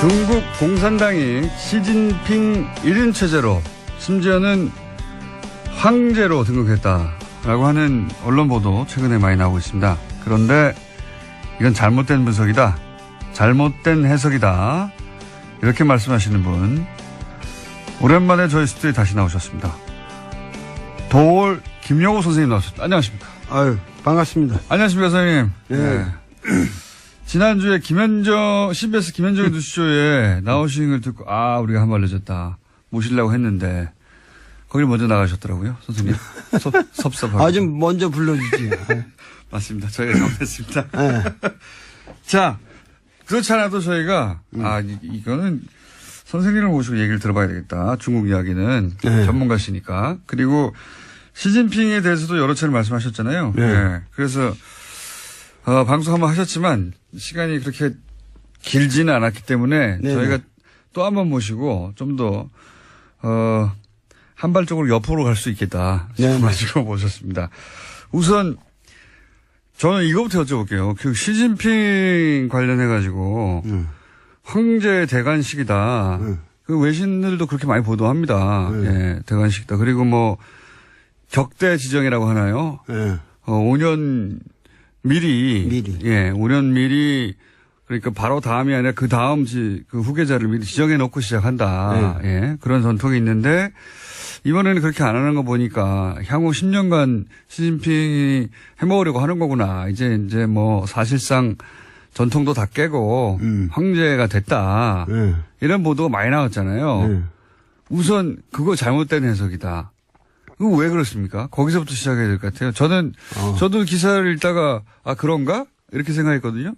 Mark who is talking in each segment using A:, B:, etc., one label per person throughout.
A: 중국 공산당이 시진핑 1인 체제로 심지어는 황제로 등극했다라고 하는 언론 보도 최근에 많이 나오고 있습니다. 그런데 이건 잘못된 분석이다. 잘못된 해석이다. 이렇게 말씀하시는 분 오랜만에 저희 스튜디오에 다시 나오셨습니다. 도올 김용호 선생님 나오셨습니다. 안녕하십니까?
B: 아유, 반갑습니다.
A: 안녕하십니까, 선생님.
B: 네.
A: 지난주에 CBS 김현정의 뉴스쇼에 나오신 걸 듣고, 우리가 한 발 늦었다. 모시려고 했는데, 거길 먼저 나가셨더라고요, 선생님. 섭섭하고.
B: 좀 먼저 불러주지.
A: 맞습니다. 저희가 잘못했습니다.
B: 네.
A: 자, 그렇지 않아도 저희가, 이거는 선생님을 모시고 얘기를 들어봐야 되겠다. 중국 이야기는
B: 네.
A: 전문가시니까. 그리고 시진핑에 대해서도 여러 차례 말씀하셨잖아요.
B: 네.
A: 네. 그래서, 방송 한번 하셨지만 시간이 그렇게 길지는 않았기 때문에
B: 네네.
A: 저희가 또 한 번 모시고 좀 더, 한발적으로 옆으로 갈 수 있겠다 싶어가지고 모셨습니다. 우선 저는 이거부터 여쭤볼게요. 그 시진핑 관련해가지고 황제 대관식이다. 그 외신들도 그렇게 많이 보도합니다. 예, 대관식이다. 그리고 뭐 격대 지정이라고 하나요? 5년 미리. 예, 5년 미리, 그러니까 바로 다음이 아니라 그 다음 그 후계자를 미리 지정해 놓고 시작한다. 예, 그런 전통이 있는데, 이번에는 그렇게 안 하는 거 보니까 향후 10년간 시진핑이 해먹으려고 하는 거구나. 이제 뭐 사실상 전통도 다 깨고 황제가 됐다. 이런 보도가 많이 나왔잖아요. 우선 그거 잘못된 해석이다. 그거 왜 그렇습니까? 거기서부터 시작해야 될 것 같아요. 저도 기사를 읽다가, 그런가? 이렇게 생각했거든요.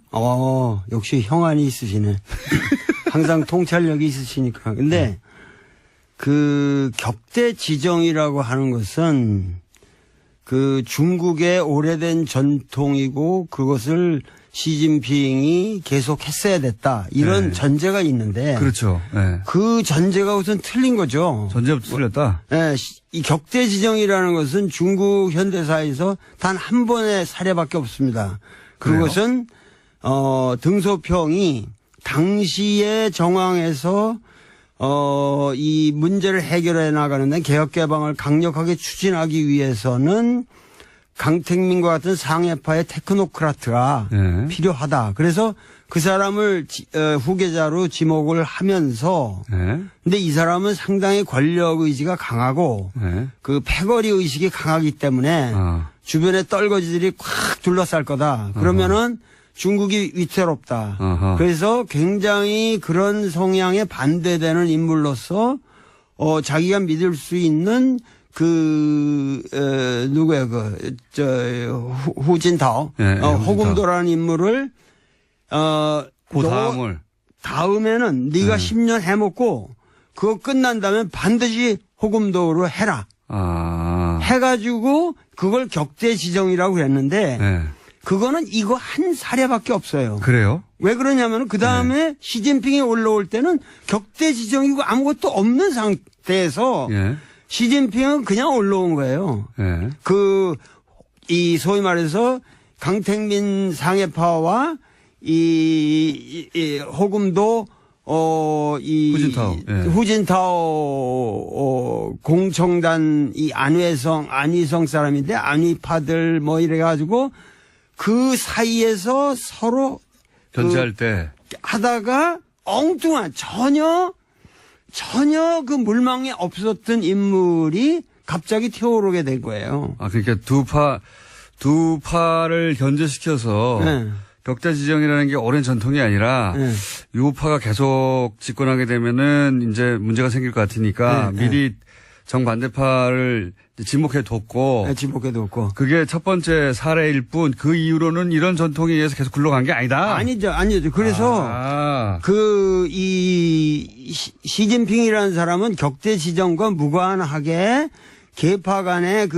B: 역시 형안이 있으시네. 항상 통찰력이 있으시니까. 근데, 그 격대 지정이라고 하는 것은 그 중국의 오래된 전통이고 그것을 시진핑이 계속 했어야 됐다. 이런 전제가 있는데.
A: 그렇죠. 네.
B: 그 전제가 우선 틀린 거죠.
A: 전제부터 틀렸다?
B: 네. 이 격대 지정이라는 것은 중국 현대사에서 단 한 번의 사례밖에 없습니다. 그것은, 등소평이 당시의 정황에서 이 문제를 해결해 나가는데 개혁 개방을 강력하게 추진하기 위해서는 강택민과 같은 상해파의 테크노크라트가 필요하다. 그래서 그 사람을 후계자로 지목을 하면서 근데 이 사람은 상당히 권력 의지가 강하고 그 패거리 의식이 강하기 때문에 주변에 떨거지들이 콱 둘러쌀 거다. 그러면은 중국이 위태롭다. 그래서 굉장히 그런 성향에 반대되는 인물로서 자기가 믿을 수 있는 누구야, 후진타오. 호금도라는 인물을, 다음에는 네가 10년 해먹고, 그거 끝난 다음에 반드시 호금도로 해라. 해가지고, 그걸 격대 지정이라고 그랬는데, 그거는 이거 한 사례밖에 없어요.
A: 그래요?
B: 왜 그러냐면, 그 다음에 시진핑이 올라올 때는 격대 지정이고 아무것도 없는 상태에서, 시진핑은 그냥 올라온 거예요. 이 소위 말해서 강택민 상해파와 호금도 후진타오 공청단 안위성 사람인데 안위파들 뭐 이래가지고 그 사이에서 서로
A: 견제할 때
B: 하다가 엉뚱한 전혀 그 물망에 없었던 인물이 갑자기 튀어오르게 된 거예요.
A: 그러니까 두 파를 견제시켜서 격대 지정이라는 게 오랜 전통이 아니라 요 파가 계속 집권하게 되면은 이제 문제가 생길 것 같으니까 미리 정반대파를 지목해뒀고. 그게 첫 번째 사례일 뿐 그 이후로는 이런 전통에 의해서 계속 굴러간 게 아니다.
B: 아니죠. 그래서 시진핑이라는 사람은 격대 지정과 무관하게 계파 간의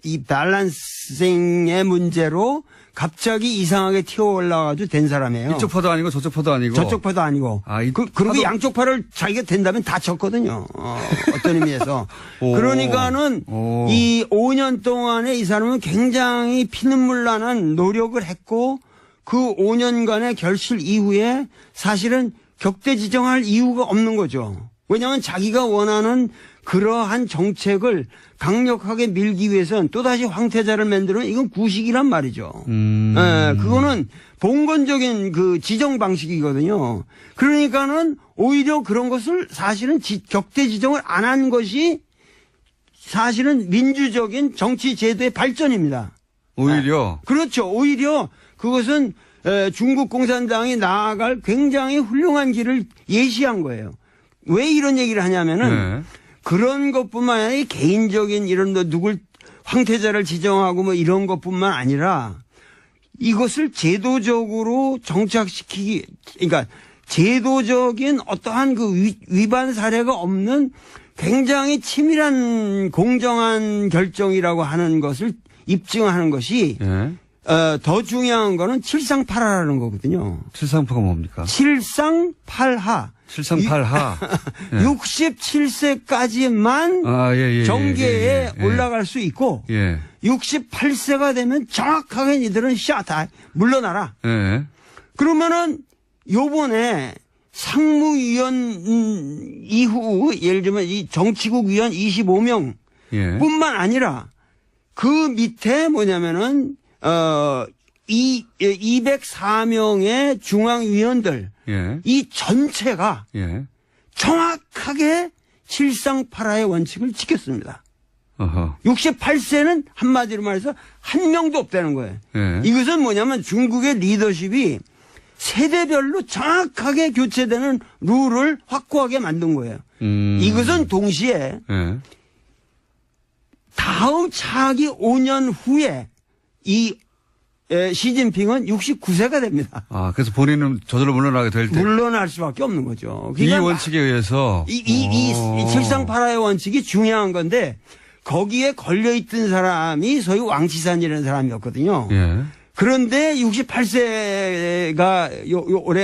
B: 이 밸런싱의 문제로 갑자기 이상하게 튀어올라가지고 된 사람이에요.
A: 이쪽 파도 아니고 저쪽 파도 아니고.
B: 저쪽 파도 아니고. 그리고 양쪽 파를 자기가 된다면 다 쳤거든요. 어떤 의미에서. 그러니까는 이 5년 동안에 이 사람은 굉장히 피눈물 나는 노력을 했고 그 5년간의 결실 이후에 사실은 격대 지정할 이유가 없는 거죠. 왜냐하면 자기가 원하는 그러한 정책을 강력하게 밀기 위해서는 또다시 황태자를 만들면 이건 구식이란 말이죠. 그거는 봉건적인 그 지정 방식이거든요. 그러니까는 오히려 그런 것을 사실은 격대 지정을 안 한 것이 사실은 민주적인 정치 제도의 발전입니다.
A: 오히려?
B: 그렇죠. 오히려 그것은 중국 공산당이 나아갈 굉장히 훌륭한 길을 예시한 거예요. 왜 이런 얘기를 하냐면은 그런 것뿐만 아니라 개인적인 이런 누굴 황태자를 지정하고 뭐 이런 것뿐만 아니라 이것을 제도적으로 정착시키기, 그러니까 제도적인 어떠한 그 위반 사례가 없는 굉장히 치밀한 공정한 결정이라고 하는 것을 입증하는 것이 더 중요한 거는 칠상팔하라는 거거든요.
A: 칠상파가 뭡니까?
B: 칠상팔하.
A: 738하.
B: 67세까지만 정계에 올라갈 수 있고 68세가 되면 정확하게 니들은 다 물러나라. 그러면은 요번에 상무위원 이후 예를 들면 이 정치국 위원 25명 뿐만 아니라 그 밑에 뭐냐면은 204명의 중앙위원들 이 전체가 정확하게 칠상팔하의 원칙을 지켰습니다. 68세는 한마디로 말해서 한 명도 없다는 거예요. 이것은 뭐냐면 중국의 리더십이 세대별로 정확하게 교체되는 룰을 확고하게 만든 거예요. 이것은 동시에 다음 차기 5년 후에 이 시진핑은 69세가 됩니다.
A: 아, 그래서 본인은 저절로 물러나게 될 때.
B: 물러날 수밖에 없는 거죠.
A: 이 원칙에 의해서.
B: 이 칠상팔하의 원칙이 중요한 건데 거기에 걸려있던 사람이 소위 왕치산이라는 사람이었거든요. 그런데 68세가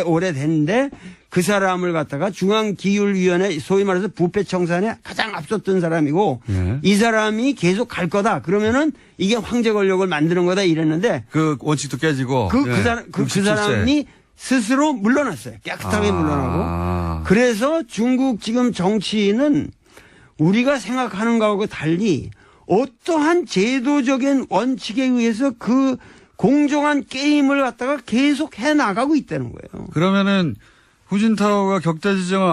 B: 올해 됐는데 그 사람을 갖다가 중앙기율위원회 소위 말해서 부패청산에 가장 앞섰던 사람이고 이 사람이 계속 갈 거다. 그러면은 이게 황제 권력을 만드는 거다 이랬는데
A: 그 원칙도 깨지고
B: 그 사람이 스스로 물러났어요. 깨끗하게 물러나고. 그래서 중국 지금 정치인은 우리가 생각하는 거하고 달리 어떠한 제도적인 원칙에 의해서 그 공정한 게임을 갖다가 계속 해 나가고 있다는 거예요.
A: 그러면은 후진타오가 격대 지정을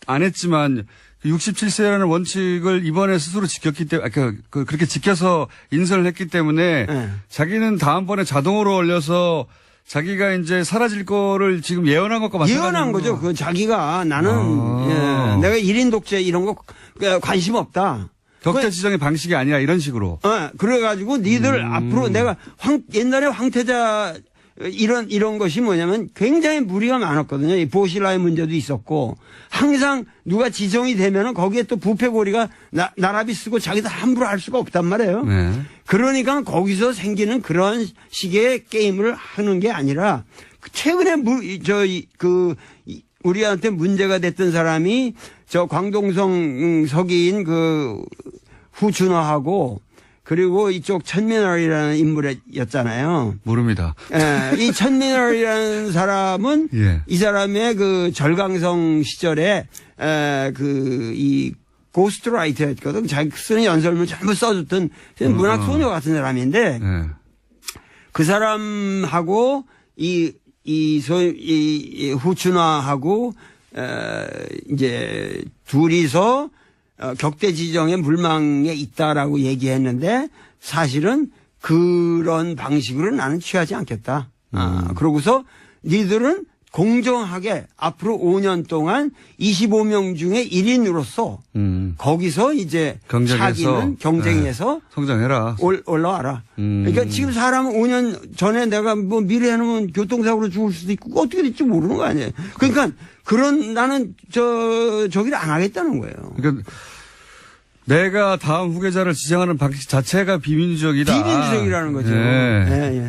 A: 안 했지만 67세라는 원칙을 이번에 스스로 지켰기 때문에 그렇게 지켜서 인선을 했기 때문에 자기는 다음번에 자동으로 올려서 자기가 이제 사라질 거를 지금 예언한 것과 마찬가지죠.
B: 예언한 거죠. 그 자기가 나는 내가 1인 독재 이런 거 관심 없다.
A: 격대 지정의 방식이 아니라 이런 식으로.
B: 그래가지고 니들 앞으로 내가 옛날에 황태자 이런 것이 뭐냐면 굉장히 무리가 많았거든요. 이 보시라의 문제도 있었고 항상 누가 지정이 되면은 거기에 또 부패고리가 나라비 쓰고 자기도 함부로 할 수가 없단 말이에요. 그러니까 거기서 생기는 그런 식의 게임을 하는 게 아니라 최근에 우리한테 문제가 됐던 사람이 저 광동성 서기인 그 후춘화하고 그리고 이쪽 천민월이라는 인물이었잖아요.
A: 모릅니다.
B: 이 천민월이라는 사람은 이 사람의 그 절강성 시절에 이 고스트라이터였거든. 자기 쓰는 연설문 전부 써줬던 문학 소녀 같은 사람인데 그 사람하고 이 후춘화하고 이제 둘이서 격대 지정의 물망에 있다라고 얘기했는데 사실은 그런 방식으로 나는 취하지 않겠다. 그러고서 니들은 공정하게 앞으로 5년 동안 25명 중에 1인으로서 거기서 이제 차기는 경쟁에서
A: 성장해라.
B: 올라와라. 그러니까 지금 사람은 5년 전에 내가 뭐 미래에는 교통사고로 죽을 수도 있고 어떻게 될지 모르는 거 아니에요. 그러니까 나는 저기를 안 하겠다는 거예요.
A: 그러니까 내가 다음 후계자를 지정하는 방식 자체가 비민주적이다.
B: 비민주적이라는 거죠.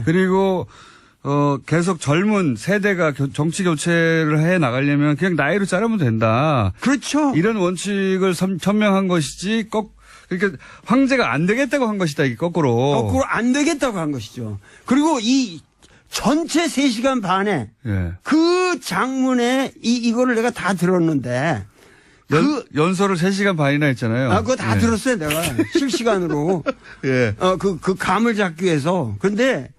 A: 그리고 계속 젊은 세대가 정치 교체를 해 나가려면 그냥 나이로 자르면 된다.
B: 그렇죠.
A: 이런 원칙을 천명한 것이지 그러니까 황제가 안 되겠다고 한 것이다. 이게 거꾸로.
B: 안 되겠다고 한 것이죠. 그리고 이 전체 3시간 반에
A: 예.
B: 그 장문에 이거를 내가 다 들었는데
A: 연설을 3시간 반이나 했잖아요.
B: 그거 다
A: 예.
B: 들었어요, 내가. 실시간으로.
A: 예.
B: 그 감을 잡기 위해서. 그런데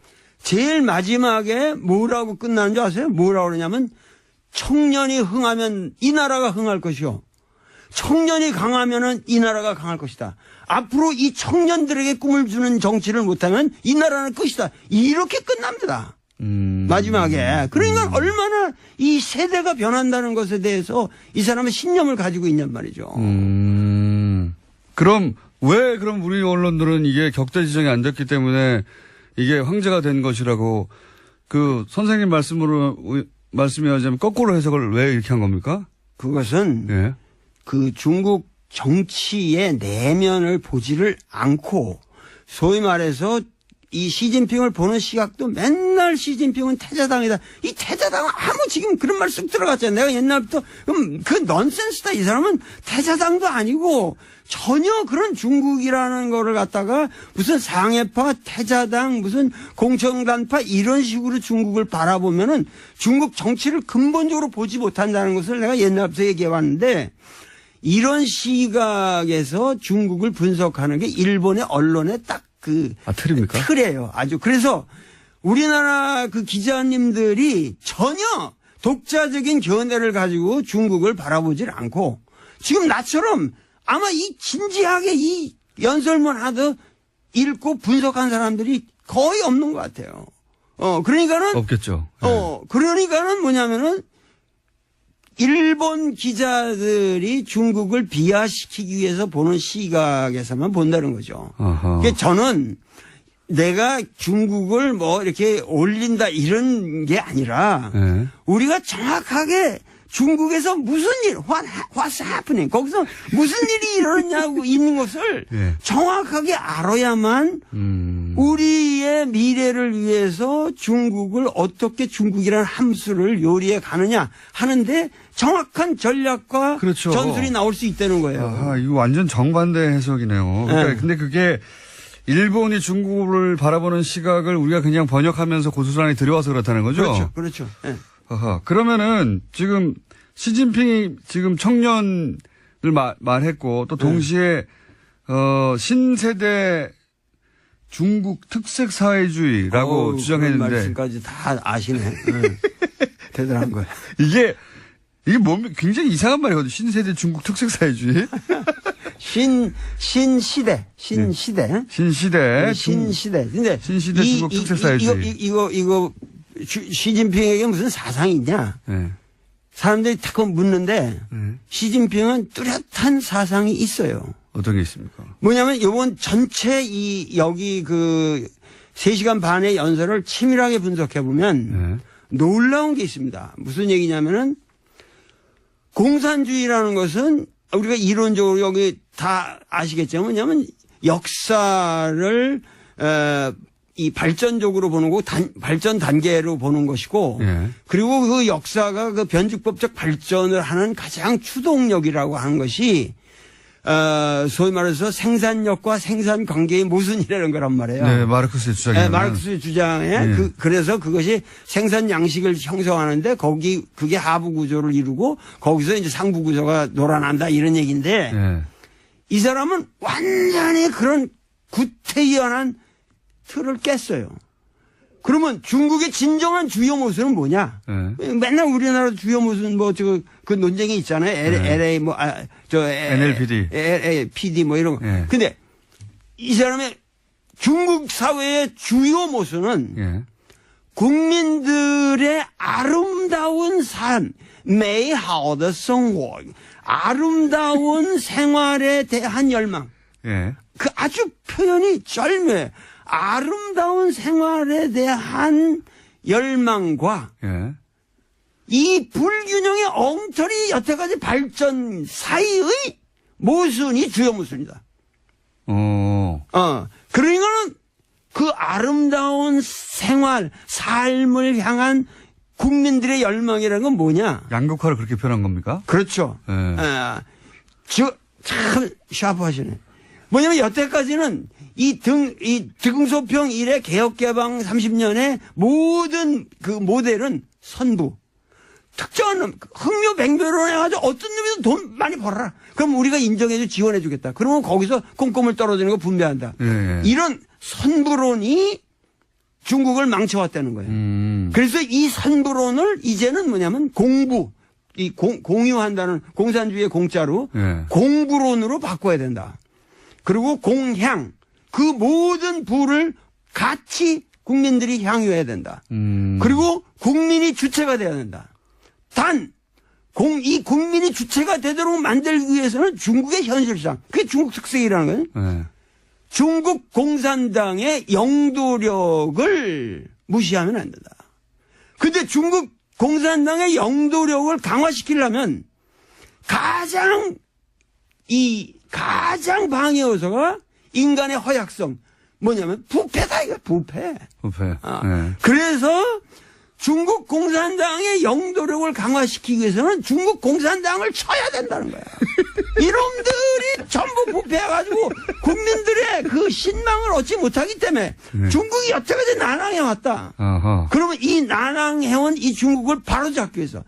B: 제일 마지막에 뭐라고 끝나는 줄 아세요? 뭐라고 그러냐면 청년이 흥하면 이 나라가 흥할 것이요. 청년이 강하면은 이 나라가 강할 것이다. 앞으로 이 청년들에게 꿈을 주는 정치를 못하면 이 나라는 끝이다. 이렇게 끝납니다. 마지막에. 그러니까 얼마나 이 세대가 변한다는 것에 대해서 이 사람은 신념을 가지고 있냔 말이죠.
A: 그럼 우리 언론들은 이게 격대 지정이 안 됐기 때문에 이게 황제가 된 것이라고 그 선생님 말씀이하자면 거꾸로 해석을 왜 이렇게 한 겁니까?
B: 그것은
A: 예.
B: 그 중국 정치의 내면을 보지를 않고 소위 말해서 이 시진핑을 보는 시각도 맨날 시진핑은 태자당이다. 이 태자당은 지금 그런 말 쑥 들어갔잖아요. 내가 옛날부터 그럼 그 넌센스다. 이 사람은 태자당도 아니고 전혀 그런 중국이라는 거를 갖다가 무슨 상해파, 태자당, 무슨 공청단파 이런 식으로 중국을 바라보면은 중국 정치를 근본적으로 보지 못한다는 것을 내가 옛날부터 얘기해 왔는데 이런 시각에서 중국을 분석하는 게 일본의 언론의 딱
A: 틀입니까?
B: 틀이에요. 아주. 그래서 우리나라 그 기자님들이 전혀 독자적인 견해를 가지고 중국을 바라보질 않고 지금 나처럼 아마 이 진지하게 이 연설문 하듯 읽고 분석한 사람들이 거의 없는 것 같아요. 그러니까는.
A: 없겠죠. 네.
B: 그러니까는 뭐냐면은 일본 기자들이 중국을 비하시키기 위해서 보는 시각에서만 본다는 거죠. 그러니까 저는 내가 중국을 뭐 이렇게 올린다 이런 게 아니라
A: 네.
B: 우리가 정확하게 중국에서 무슨 일, what's happening? 거기서 무슨 일이 일어났냐고 있는 것을
A: 네.
B: 정확하게 알아야만 우리의 미래를 위해서 중국을 어떻게 중국이라는 함수를 요리해 가느냐 하는데 정확한 전략과
A: 그렇죠.
B: 전술이 나올 수 있다는 거예요.
A: 이거 완전 정반대 해석이네요. 그러니까
B: 네.
A: 근데 그게 일본이 중국을 바라보는 시각을 우리가 그냥 번역하면서 고스란히 들여와서 그렇다는 거죠?
B: 그렇죠. 그렇죠. 네.
A: 그러면은 지금 시진핑이 지금 청년을 말했고 또 동시에 신세대 중국 특색 사회주의라고 주장했는데
B: 말씀까지 다 아시네. 대단한 거예요.
A: 이게 뭡니까? 굉장히 이상한 말이거든요. 신세대 중국 특색 사회주의.
B: 신시대.
A: 신시대.
B: 근데
A: 신시대 중국 특색 사회주의.
B: 이거 시진핑에게 무슨 사상이 있냐?
A: 네.
B: 사람들이 다 묻는데 시진핑은 뚜렷한 사상이 있어요.
A: 어떤 게 있습니까?
B: 뭐냐면 이번 전체 여기 3시간 반의 연설을 치밀하게 분석해 보면 놀라운 게 있습니다. 무슨 얘기냐면은 공산주의라는 것은 우리가 이론적으로 여기 다 아시겠지만 뭐냐면 역사를 이 발전적으로 보는 거 발전 단계로 보는 것이고 그리고 그 역사가 그 변칙법적 발전을 하는 가장 추동력이라고 하는 것이 소위 말해서 생산력과 생산 관계의 모순이라는 거란 말이에요.
A: 네, 마르크스의 주장이에요.
B: 네, 마르크스의 주장에 그래서 그것이 생산 양식을 형성하는데 그게 하부 구조를 이루고 거기서 이제 상부 구조가 놀아난다 이런 얘기인데 이 사람은 완전히 그런 구태의연한 틀을 깼어요. 그러면 중국의 진정한 주요 모순은 뭐냐? 맨날 우리나라 주요 모순 그 논쟁이 있잖아요. LA
A: NLPD.
B: PD 뭐 이런 거. 근데 이 사람의 중국 사회의 주요 모순은 국민들의 아름다운 삶, 美好的生活, 아름다운 생활에 대한 열망. 그 아주 표현이 절묘해. 아름다운 생활에 대한 열망과 이 불균형의 엉터리 여태까지 발전 사이의 모순이 주요 모순이다. 그러니까는 그 아름다운 생활, 삶을 향한 국민들의 열망이라는 건 뭐냐?
A: 양극화를 그렇게 표현한 겁니까?
B: 그렇죠. 참 샤프하시네. 뭐냐면 여태까지는 이 등소평 이래 개혁개방 30년의 모든 그 모델은 선부. 특정한 놈, 흥묘백묘로 해가지고 어떤 놈이든 돈 많이 벌어라. 그럼 우리가 인정해줘 지원해주겠다. 그러면 거기서 꼼꼼을 떨어지는 거 분배한다. 이런 선부론이 중국을 망쳐왔다는 거예요. 그래서 이 선부론을 이제는 뭐냐면 공부, 공유한다는 공산주의의 공짜로 공부론으로 바꿔야 된다. 그리고 공향, 그 모든 부를 같이 국민들이 향유해야 된다. 그리고 국민이 주체가 돼야 된다. 단, 이 국민이 주체가 되도록 만들기 위해서는 중국의 현실상, 그게 중국 특색이라는 거예요. 중국 공산당의 영도력을 무시하면 안 된다. 근데 중국 공산당의 영도력을 강화시키려면 가장 방해 요소가 인간의 허약성. 뭐냐면 부패다, 이거 부패. 그래서 중국 공산당의 영도력을 강화시키기 위해서는 중국 공산당을 쳐야 된다는 거야. 이놈들이 전부 부패해가지고 국민들의 그 신망을 얻지 못하기 때문에 중국이 여태까지 난항해왔다. 그러면 이 난항해온 이 중국을 바로잡기 위해서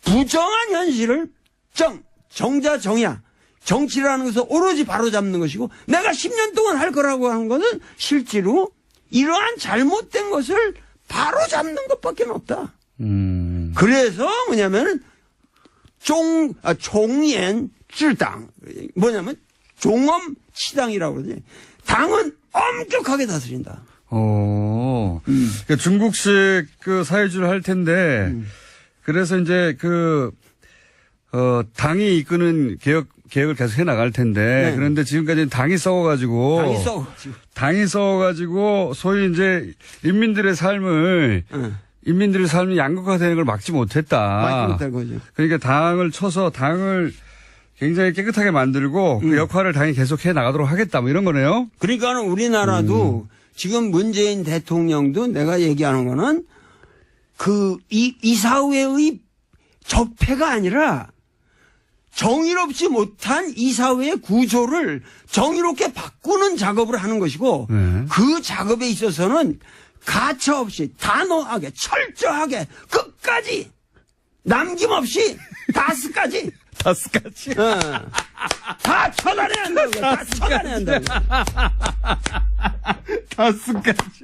B: 부정한 현실을 정자정야, 정치라는 것을 오로지 바로잡는 것이고 내가 10년 동안 할 거라고 하는 것은 실제로 이러한 잘못된 것을 바로 잡는 것밖에 없다. 그래서 뭐냐면 종옌 찔당 뭐냐면 종엄 치당이라고 그러지. 당은 엄격하게 다스린다.
A: 그러니까 중국식 그 사회주의를 할 텐데 그래서 이제 당이 이끄는 계획을 계속 해 나갈 텐데 그런데 지금까지는 당이 썩어가지고 소위 이제 인민들의 삶이 양극화되는 걸 막지 못했다. 그러니까 당을 쳐서 당을 굉장히 깨끗하게 만들고 그 역할을 당이 계속 해 나가도록 하겠다. 뭐 이런 거네요.
B: 그러니까 우리나라도 지금 문재인 대통령도 내가 얘기하는 거는 이사회의 적폐가 아니라 정의롭지 못한 이사회의 구조를 정의롭게 바꾸는 작업을 하는 것이고 그 작업에 있어서는 가차없이 단호하게 철저하게 끝까지 남김없이 다스까지 다 처단해야 한다는 거야. 다 처단해야 한다는 거야.
A: 다스까지.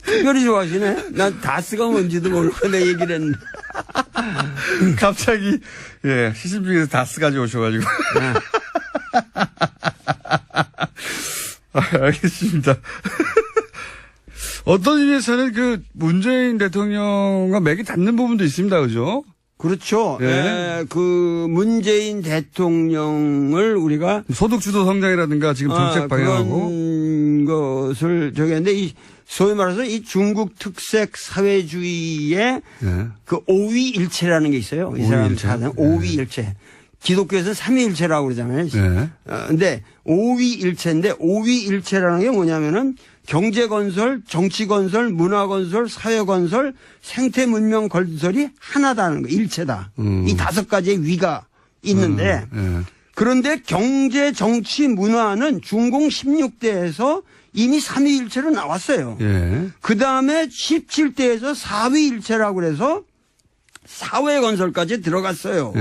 B: 특별히 좋아하시네. 난 다스가 뭔지도 모르고 내 얘기를 했는데.
A: 갑자기, 시진핑에서 다스까지 오셔가지고. 알겠습니다. 어떤 의미에서는 그 문재인 대통령과 맥이 닿는 부분도 있습니다. 그죠?
B: 그렇죠. 그 문재인 대통령을 우리가
A: 소득주도 성장이라든가 지금 정책 방향하고
B: 그런 것을 했는데 소위 말해서 이 중국 특색 사회주의의 그 오위일체라는 게 있어요. 이 사람 사는 오위일체. 기독교에서는 삼위일체라고 그러잖아요. 근데 오위일체인데 오위일체라는 게 뭐냐면은 경제건설, 정치건설, 문화건설, 사회건설, 생태문명 건설이 하나다는 거, 일체다. 이 5가지의 위가 있는데 그런데 경제, 정치, 문화는 중공 16대에서 이미 3위일체로 나왔어요. 그 다음에 17대에서 4위일체라고 그래서 사회건설까지 들어갔어요.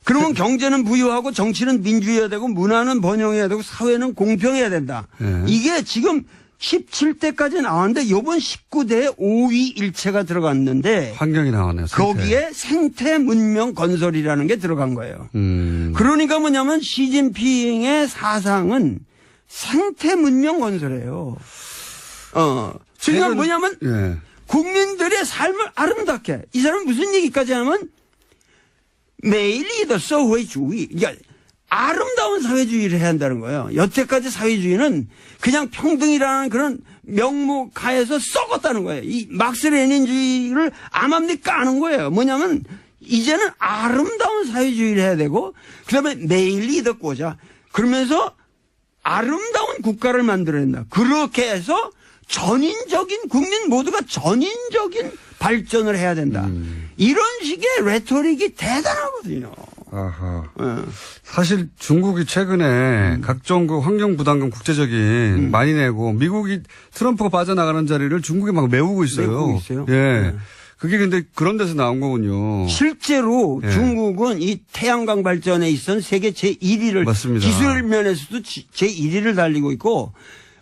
B: 그러면 경제는 부유하고 정치는 민주해야 되고 문화는 번영해야 되고 사회는 공평해야 된다. 이게 지금 17대까지 나왔는데 이번 19대에 5위일체가 들어갔는데
A: 환경이 나왔네요.
B: 거기에 생태문명 건설이라는 게 들어간 거예요. 그러니까 뭐냐면 시진핑의 사상은 생태문명 건설이에요. 그러니까 뭐냐면 국민들의 삶을 아름답게 이 사람은 무슨 얘기까지 하면 매일이 사회주의, 그러니까 아름다운 사회주의를 해야 한다는 거예요. 여태까지 사회주의는 그냥 평등이라는 그런 명목 하에서 썩었다는 거예요. 이 막스 레닌주의를 암암리 까는 거예요. 뭐냐면 이제는 아름다운 사회주의를 해야 되고 그다음에 매일이 덕고자 그러면서 아름다운 국가를 만들어낸다. 그렇게 해서 전인적인 국민 모두가 전인적인 발전을 해야 된다. 이런 식의 레토릭이 대단하거든요.
A: 아하. 사실 중국이 최근에 각종 그 환경 부담금 국제적인 많이 내고 미국이 트럼프가 빠져나가는 자리를 중국이 막 메우고 있어요.
B: 메우고 있어요.
A: 예. 그게 근데 그런 데서 나온 거군요.
B: 실제로
A: 예.
B: 중국은 이 태양광 발전에 있어서 세계 제1위를
A: 맞습니다.
B: 기술 면에서도 제1위를 달리고 있고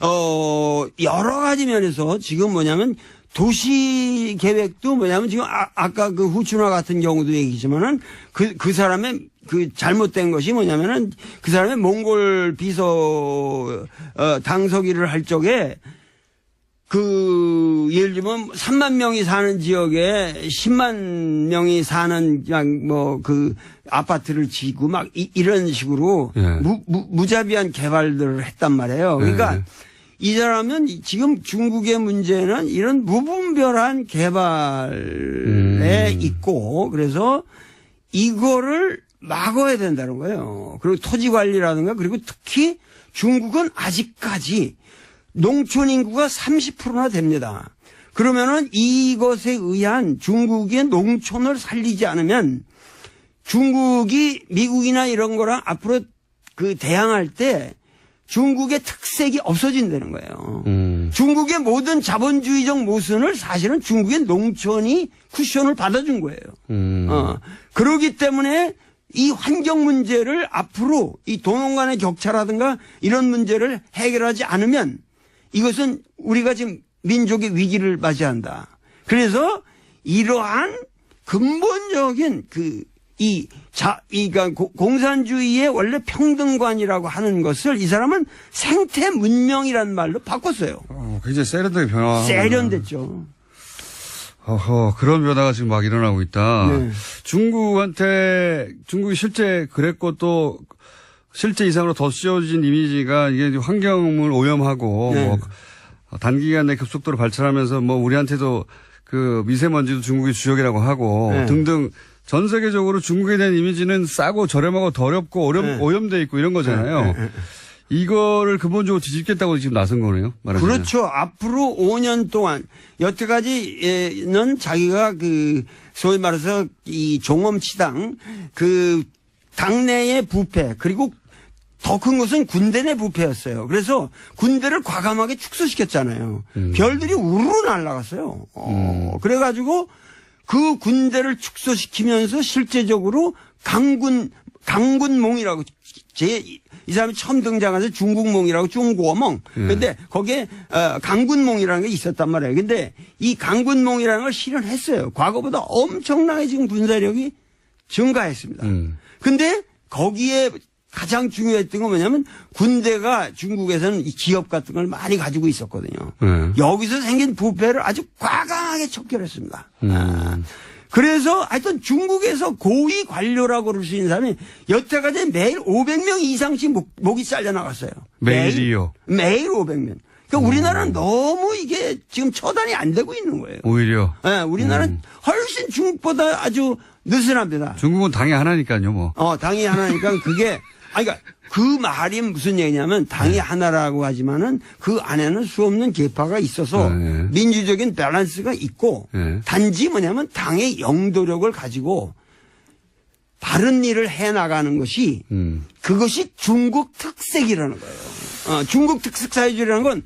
B: 여러 가지 면에서 지금 뭐냐면 도시 계획도 뭐냐면 지금 아까 그 후춘화 같은 경우도 얘기지만은 그 사람의 그 잘못된 것이 뭐냐면은 그 사람의 몽골 비서 당서기를 할 적에 그 예를 들면 3만 명이 사는 지역에 10만 명이 사는 그냥 뭐 그 아파트를 지고 막 이런 식으로
A: 예.
B: 무자비한 개발들을 했단 말이에요. 그러니까
A: 예.
B: 이 사람은 지금 중국의 문제는 이런 무분별한 개발에 있고 그래서 이거를 막아야 된다는 거예요. 그리고 토지 관리라든가 그리고 특히 중국은 아직까지 농촌 인구가 30%나 됩니다. 그러면은 이것에 의한 중국의 농촌을 살리지 않으면 중국이 미국이나 이런 거랑 앞으로 그 대항할 때 중국의 특색이 없어진다는 거예요. 중국의 모든 자본주의적 모순을 사실은 중국의 농촌이 쿠션을 받아준 거예요. 그러기 때문에 이 환경 문제를 앞으로 이 도농 간의 격차라든가 이런 문제를 해결하지 않으면 이것은 우리가 지금 민족의 위기를 맞이한다. 그래서 이러한 근본적인 그러니까 공산주의의 원래 평등관이라고 하는 것을 이 사람은 생태 문명이라는 말로 바꿨어요.
A: 굉장히 세련되게 변화.
B: 세련됐죠.
A: 그런 변화가 지금 막 일어나고 있다.
B: 네.
A: 중국이 실제 그랬고 또 실제 이상으로 더 씌워진 이미지가 이게 환경을 오염하고
B: 네.
A: 뭐 단기간에 급속도로 발전하면서 뭐 우리한테도 그 미세먼지도 중국이 주역이라고 하고
B: 네.
A: 등등 전 세계적으로 중국에 대한 이미지는 싸고 저렴하고 더럽고
B: 네.
A: 오염돼 있고 이런 거잖아요.
B: 네.
A: 이거를 근본적으로 뒤집겠다고 지금 나선 거네요. 말하자면.
B: 그렇죠. 앞으로 5년 동안 여태까지는 자기가 그 소위 말해서 이 종엄치당 그 당내의 부패 그리고 더 큰 것은 군대 내 부패였어요. 그래서 군대를 과감하게 축소시켰잖아요. 별들이 우르르 날아갔어요. 그래가지고 그 군대를 축소시키면서 실제적으로 강군몽이라고 이 사람이 처음 등장해서 중국몽이라고 중국어몽. 근데 거기에 강군몽이라는 게 있었단 말이에요. 근데 이 강군몽이라는 걸 실현했어요. 과거보다 엄청나게 지금 군사력이 증가했습니다. 근데 거기에 가장 중요했던 건 뭐냐면 군대가 중국에서는 이 기업 같은 걸 많이 가지고 있었거든요. 여기서 생긴 부패를 아주 과감하게 척결했습니다. 그래서 하여튼 중국에서 고위 관료라고 그럴 수 있는 사람이 여태까지 매일 500명 이상씩 목이 잘려나갔어요.
A: 매일이요?
B: 매일 500명. 그러니까 우리나라는 너무 이게 지금 처단이 안 되고 있는 거예요.
A: 오히려.
B: 네, 우리나라는 훨씬 중국보다 아주 느슨합니다.
A: 중국은 당이 하나니까요, 뭐.
B: 당이 하나니까 그게, 그러니까 그 말이 무슨 얘기냐면 당이 하나라고 하지만은 그 안에는 수없는 계파가 있어서 민주적인 밸런스가 있고 단지 뭐냐면 당의 영도력을 가지고 바른 일을 해 나가는 것이 그것이 중국 특색이라는 거예요. 중국 특색 사회주의라는 건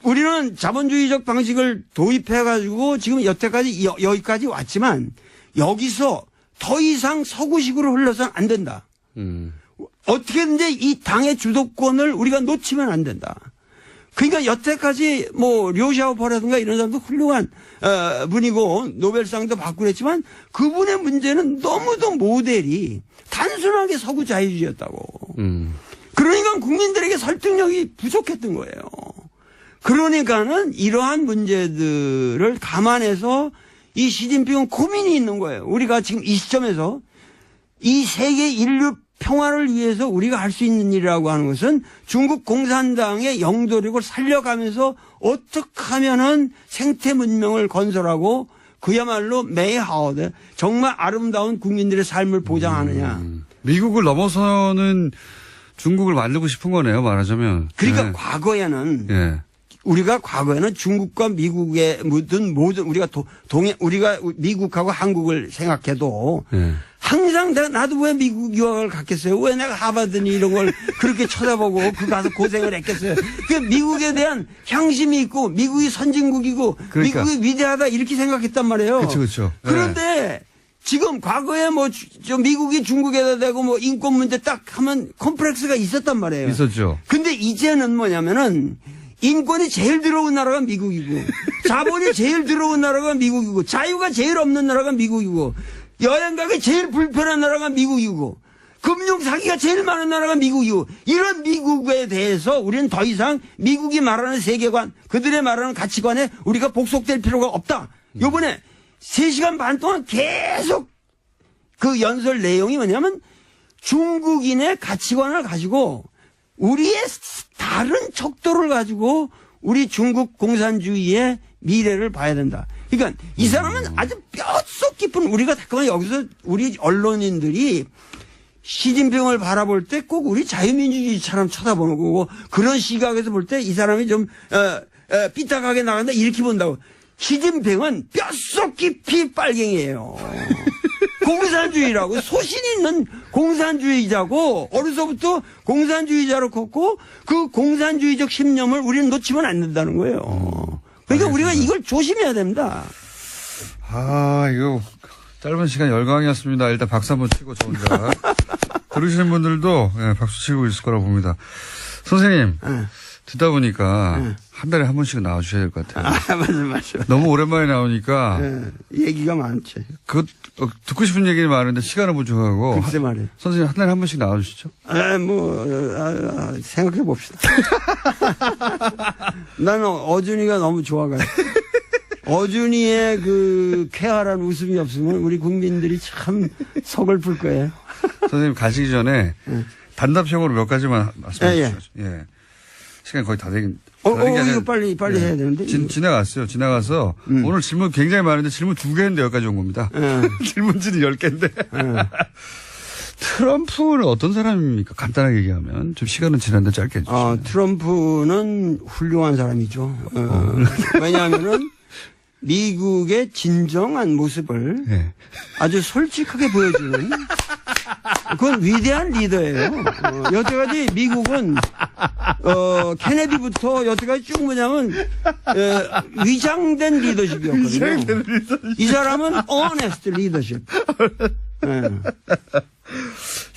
B: 우리는 자본주의적 방식을 도입해 가지고 지금 여태까지 여기까지 왔지만 여기서 더 이상 서구식으로 흘러서는 안 된다. 어떻게든지 이 당의 주도권을 우리가 놓치면 안 된다. 그러니까 여태까지 뭐 류샤오퍼라든가 이런 사람도 훌륭한 분이고 노벨상도 받고 그랬지만 그분의 문제는 너무도 모델이 단순하게 서구 자유주의였다고. 그러니까 국민들에게 설득력이 부족했던 거예요. 그러니까는 이러한 문제들을 감안해서 이 시진핑은 고민이 있는 거예요. 우리가 지금 이 시점에서 이 세계 인류 평화를 위해서 우리가 할 수 있는 일이라고 하는 것은 중국 공산당의 영도력을 살려가면서 어떻게 하면은 생태 문명을 건설하고 그야말로 메이하우드 정말 아름다운 국민들의 삶을 보장하느냐.
A: 미국을 넘어서는 중국을 만들고 싶은 거네요, 말하자면.
B: 그러니까 과거에는 우리가 과거에는 중국과 미국의 모든 우리가 우리가 미국하고 한국을 생각해도 항상 나도 왜 미국 유학을 갔겠어요? 왜 내가 하버드니 이런 걸 그렇게 쳐다보고 그 가서 고생을 했겠어요? 그 미국에 대한 향심이 있고 미국이 선진국이고
A: 그러니까.
B: 미국이 위대하다 이렇게 생각했단 말이에요.
A: 그렇죠.
B: 그런데 지금 과거에 뭐 저 미국이 중국에다 대고 뭐 인권 문제 딱 하면 컴플렉스가 있었단 말이에요.
A: 있었죠.
B: 근데 이제는 뭐냐면은 인권이 제일 들어온 나라가 미국이고 자본이 제일 들어온 나라가 미국이고 자유가 제일 없는 나라가 미국이고 여행 가기 제일 불편한 나라가 미국이고 금융 사기가 제일 많은 나라가 미국이고 이런 미국에 대해서 우리는 더 이상 미국이 말하는 세계관 그들의 말하는 가치관에 우리가 복속될 필요가 없다. 요번에 3시간 반 동안 계속 그 연설 내용이 뭐냐면 중국인의 가치관을 가지고 우리의 다른 척도를 가지고 우리 중국 공산주의의 미래를 봐야 된다. 그러니까 이 사람은 아주 뼛속 깊은 우리가 잠깐만 여기서 우리 언론인들이 시진핑을 바라볼 때 꼭 우리 자유민주주의처럼 쳐다보는 거고 그런 시각에서 볼 때 이 사람이 좀 삐딱하게 나간다 이렇게 본다고. 시진핑은 뼛속 깊이 빨갱이에요. 공산주의라고 소신 있는 공산주의자고 어려서부터 공산주의자로 컸고 그 공산주의적 신념을 우리는 놓치면 안 된다는 거예요. 그러니까 우리가 이걸 조심해야 됩니다.
A: 아, 이거 짧은 시간 열강이었습니다. 일단 박수 한번 치고 저 혼자. 들으시는 분들도 박수 치고 있을 거라고 봅니다. 선생님, 듣다 보니까 한 달에 한 번씩은 나와주셔야 될 것 같아요.
B: 맞아.
A: 너무 오랜만에 나오니까
B: 얘기가 많죠.
A: 듣고 싶은 얘기는 많은데 시간은 부족하고.
B: 글쎄 말이에요.
A: 선생님 한 달에 한 번씩 나와주시죠.
B: 생각해 봅시다. 나는 어준이가 너무 좋아가지고. 어준이의 그 쾌활한 웃음이 없으면 우리 국민들이 참 서글플 거예요.
A: 선생님 가시기 전에 단답형으로 몇 가지만 말씀해 주시죠. 예. 시간이 거의 다 되긴.
B: 이거 빨리 해야 되는데.
A: 지나갔어요. 지나가서 오늘 질문 굉장히 많은데 질문 2개 했는데 여기까지 온 겁니다. 질문지는 10개인데. 트럼프는 어떤 사람입니까? 간단하게 얘기하면. 좀 시간은 지났는데 짧게 해주시죠.
B: 트럼프는 훌륭한 사람이죠. 왜냐하면은 미국의 진정한 모습을 아주 솔직하게 보여주는 그건 위대한 리더예요. 여태까지 미국은 케네디부터 여태까지 쭉 뭐냐면 위장된 리더십이었거든요. 이 사람은 honest 리더십.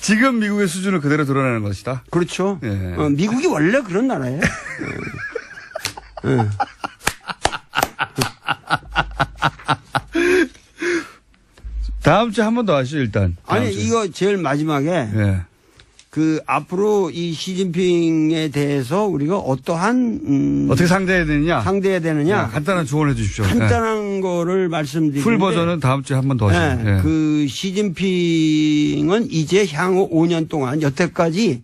A: 지금 미국의 수준을 그대로 드러내는 것이다.
B: 그렇죠. 미국이 원래 그런 나라예요.
A: 다음 주에 한 번 더 하시죠, 일단.
B: 아니, 이거 제일 마지막에. 그, 앞으로 이 시진핑에 대해서 우리가 어떠한.
A: 어떻게 상대해야 되느냐? 간단한 조언해 주십시오.
B: 간단한 거를 말씀드리는데.
A: 풀 버전은 다음 주에 한 번 더 하시죠.
B: 그 시진핑은 이제 향후 5년 동안 여태까지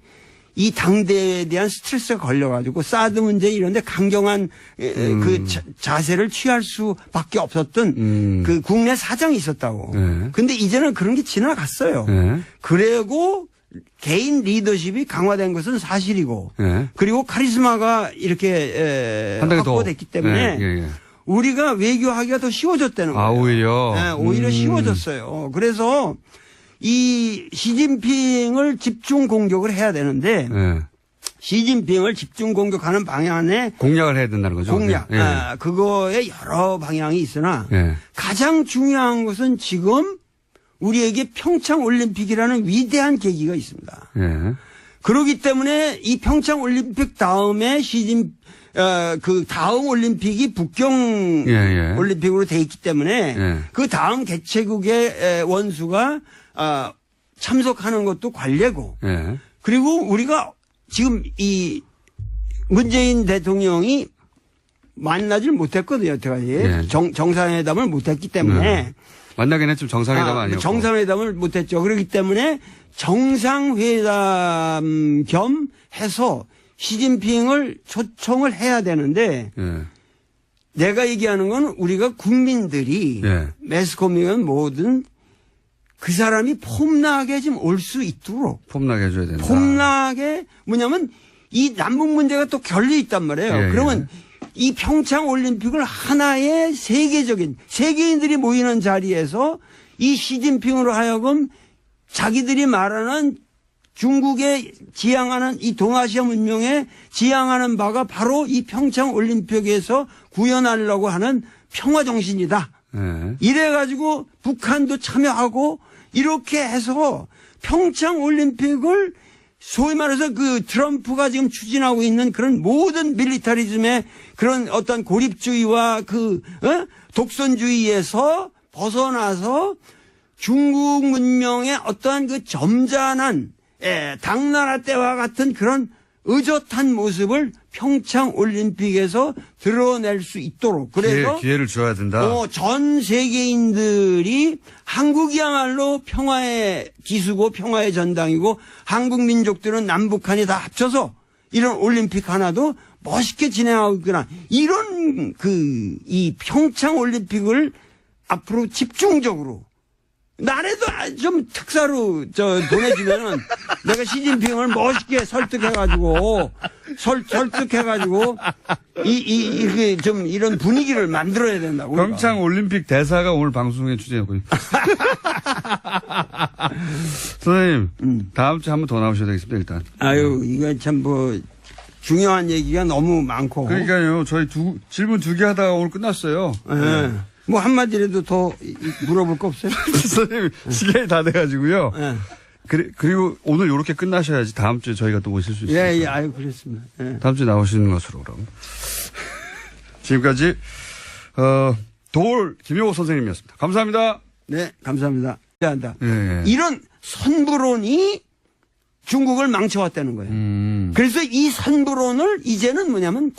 B: 이 당대에 대한 스트레스가 걸려가지고 사드 문제 이런데 강경한 그 자세를 취할 수밖에 없었던 그 국내 사정이 있었다고. 근데 이제는 그런 게 지나갔어요. 그리고 개인 리더십이 강화된 것은 사실이고 그리고 카리스마가 이렇게 확보됐기 때문에 우리가 외교하기가 더 쉬워졌다는 거예요.
A: 오히려?
B: 오히려 쉬워졌어요. 그래서 이 시진핑을 집중 공격을 해야 되는데 시진핑을 집중 공격하는 방향에
A: 공략을 해야 된다는 거죠.
B: 공략. 그거에 여러 방향이 있으나 가장 중요한 것은 지금 우리에게 평창 올림픽이라는 위대한 계기가 있습니다. 그렇기 때문에 이 평창 올림픽 다음에 그 다음 올림픽이 북경 올림픽으로 돼 있기 때문에 그 다음 개최국의 원수가 참석하는 것도 관례고 그리고 우리가 지금 이 문재인 대통령이 만나질 못했거든요. 여태까지 정상회담을 못했기 때문에
A: 만나긴 했지만 정상회담 아니었고
B: 정상회담을 못했죠. 그렇기 때문에 정상회담 겸 해서 시진핑을 초청을 해야 되는데 내가 얘기하는 건 우리가 국민들이 매스컴이건 뭐든 그 사람이 폼나게 좀 올 수 있도록.
A: 폼나게 해줘야 된다.
B: 폼나게 뭐냐면 이 남북 문제가 또 결려 있단 말이에요. 그러면 이 평창 올림픽을 하나의 세계적인 세계인들이 모이는 자리에서 이 시진핑으로 하여금 자기들이 말하는 중국의 지향하는 이 동아시아 문명에 지향하는 바가 바로 이 평창 올림픽에서 구현하려고 하는 평화 정신이다.
A: 네.
B: 이래가지고 북한도 참여하고 이렇게 해서 평창 올림픽을 소위 말해서 그 트럼프가 지금 추진하고 있는 그런 모든 밀리터리즘의 그런 어떤 고립주의와 그 독선주의에서 벗어나서 중국 문명의 어떠한 그 점잖은 당나라 때와 같은 그런 의젓한 모습을 평창 올림픽에서 드러낼 수 있도록 그래서
A: 기회를 줘야 된다.
B: 전 세계인들이 한국이야말로 평화의 기수고 평화의 전당이고 한국 민족들은 남북한이 다 합쳐서 이런 올림픽 하나도 멋있게 진행하고 있구나. 이런 이 평창 올림픽을 앞으로 집중적으로 나라도 좀 특사로 보내주면은 내가 시진핑을 멋있게 설득해가지고 이게 좀 이런 분위기를 만들어야 된다고.
A: 평창 올림픽 대사가 오늘 방송에 출연하고 있습니다. 선생님, 다음 주에 한 번 더 나오셔야 되겠습니다, 일단.
B: 아유, 이거 참 중요한 얘기가 너무 많고.
A: 그러니까요, 저희 질문 2개 하다가 오늘 끝났어요.
B: 네. 뭐 한마디라도 더 물어볼 거 없어요?
A: 선생님, 시간이 다 돼가지고요.
B: 네.
A: 그리고 오늘 이렇게 끝나셔야지 다음 주에 저희가 또 모실 수 있습니다.
B: 예, 아유, 그렇습니다. 예.
A: 다음 주에 나오시는 것으로 그럼. 지금까지, 도올 김용호 선생님이었습니다. 감사합니다.
B: 네, 감사합니다.
A: 예.
B: 이런 선부론이 중국을 망쳐왔다는 거예요. 그래서 이 선부론을 이제는 뭐냐면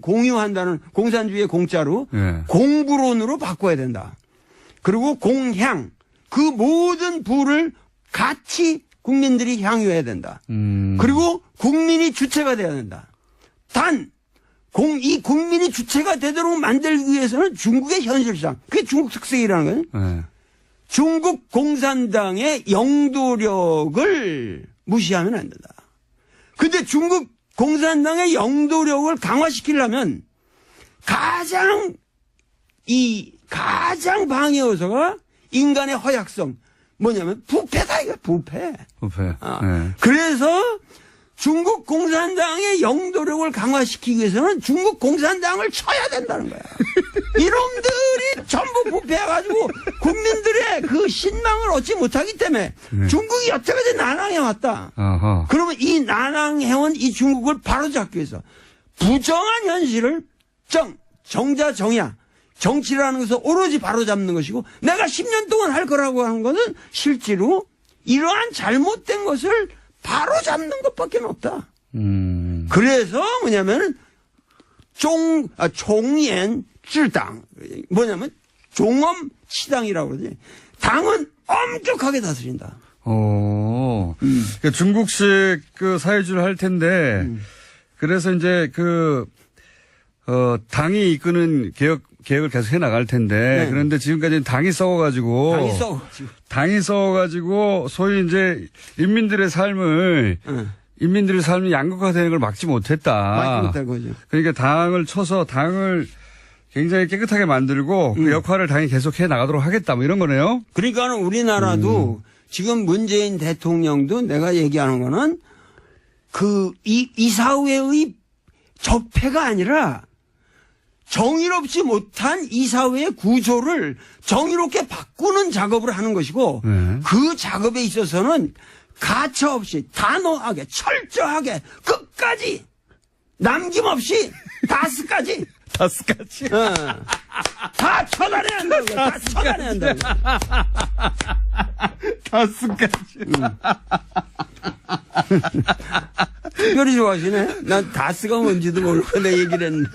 B: 공유한다는 공산주의의 공짜로
A: 예.
B: 공부론으로 바꿔야 된다. 그리고 공향 그 모든 부를 같이 국민들이 향유해야 된다. 그리고 국민이 주체가 돼야 된다. 이 국민이 주체가 되도록 만들기 위해서는 중국의 현실상 그게 중국 특색이라는 거예요.
A: 예.
B: 중국 공산당의 영도력을 무시하면 안 된다. 근데 중국 공산당의 영도력을 강화시키려면 가장 방해 요소가 인간의 허약성 뭐냐면 부패다 이거 부패.
A: 네.
B: 그래서 중국 공산당의 영도력을 강화시키기 위해서는 중국 공산당을 쳐야 된다는 거야. 이놈들이 전부 부패해가지고 국민들의 그 신망을 얻지 못하기 때문에 중국이 여태까지 난항해왔다.
A: 아하.
B: 그러면 이 난항해온 이 중국을 바로잡기 위해서 부정한 현실을 정자정야 정치라는 것을 오로지 바로잡는 것이고 내가 10년 동안 할 거라고 하는 것은 실제로 이러한 잘못된 것을 바로잡는 것밖에 없다. 그래서 뭐냐면 종옌治党 뭐냐면 종엄치당이라고 그러지. 당은 엄격하게 다스린다.
A: 그러니까 중국식 그 사회주의를 할 텐데 그래서 이제 당이 이끄는 계획을 계속 해 나갈 텐데
B: 네.
A: 그런데 지금까지는 당이 썩어가지고 소위 이제 인민들의 삶이 양극화되는 걸 막지 못했다.
B: 막지 못할 거죠.
A: 그러니까 당을 쳐서 당을 굉장히 깨끗하게 만들고 그 역할을 당이 계속 해 나가도록 하겠다 뭐 이런 거네요.
B: 그러니까 우리나라도 지금 문재인 대통령도 내가 얘기하는 거는 이사회의 적폐가 아니라 정의롭지 못한 이사회의 구조를 정의롭게 바꾸는 작업을 하는 것이고 그 작업에 있어서는 가차없이 단호하게 철저하게 끝까지 남김없이 다스까지 다 처단해야 한다고. 다 처단해야 한다고.
A: 다스까지.
B: 특별히 좋아하시네. 난 다스가 뭔지도 모르고 내 얘기를 했는데.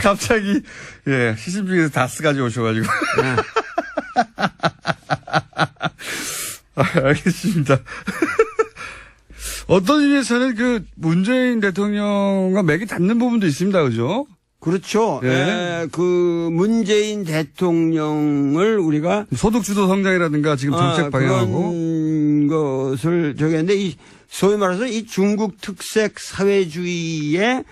A: 갑자기, 예, 시진핑에서 다스까지 오셔가지고. 알겠습니다. 어떤 의미에서는 문재인 대통령과 맥이 닿는 부분도 있습니다. 그죠?
B: 그렇죠.
A: 예.
B: 문재인 대통령을 우리가
A: 소득주도 성장이라든가 지금 정책 방향하고
B: 그런 것을 했는데 소위 말해서 이 중국 특색 사회주의의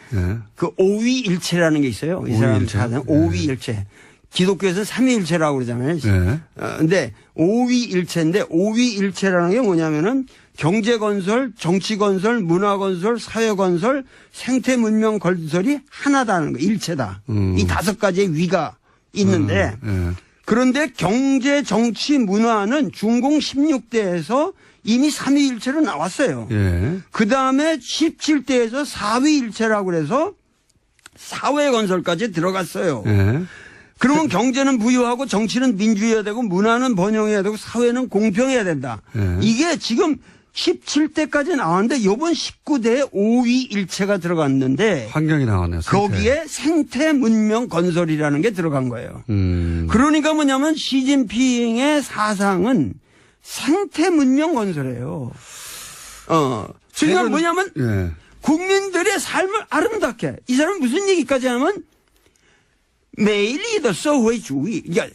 B: 그 오위일체라는 게 있어요. 이 사람 사는 오위일체. 기독교에서는 삼위일체라고 그러잖아요.
A: 네.
B: 근데 오위일체인데 오위일체라는 게 뭐냐면은 경제 건설, 정치 건설, 문화 건설, 사회 건설, 생태 문명 건설이 하나다는 거, 일체다. 이 5가지의 위가 있는데 그런데 경제, 정치, 문화는 중공 16대에서 이미 3위일체로 나왔어요.
A: 예.
B: 그 다음에 17대에서 4위일체라고 그래서 사회 건설까지 들어갔어요.
A: 예.
B: 그러면 경제는 부유하고 정치는 민주해야 되고 문화는 번영해야 되고 사회는 공평해야 된다. 이게 지금 17대까지 나왔는데 이번 19대에 5위일체가 들어갔는데
A: 환경이 나왔네요.
B: 거기에 생태 문명 건설이라는 게 들어간 거예요. 그러니까 뭐냐면 시진핑의 사상은 생태 문명 건설이에요. 그러니까 뭐냐면
A: 예.
B: 국민들의 삶을 아름답게 이 사람은 무슨 얘기까지 하면 매일이 사회주의 그러니까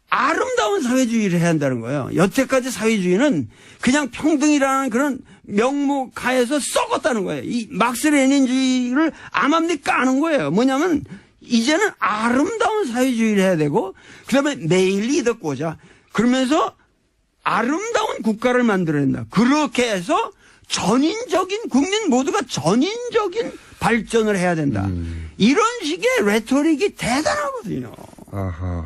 B: 아름다운 사회주의를 해야 한다는 거예요. 여태까지 사회주의는 그냥 평등이라는 그런 명목하에서 썩었다는 거예요. 이 막스 레닌주의를 암암리 까는 거예요. 뭐냐면 이제는 아름다운 사회주의를 해야 되고 그다음에 매일이 꽂아 그러면서 아름다운 국가를 만들어낸다. 그렇게 해서 전인적인 국민 모두가 전인적인 발전을 해야 된다. 이런 식의 레토릭이 대단하거든요.
A: 아하.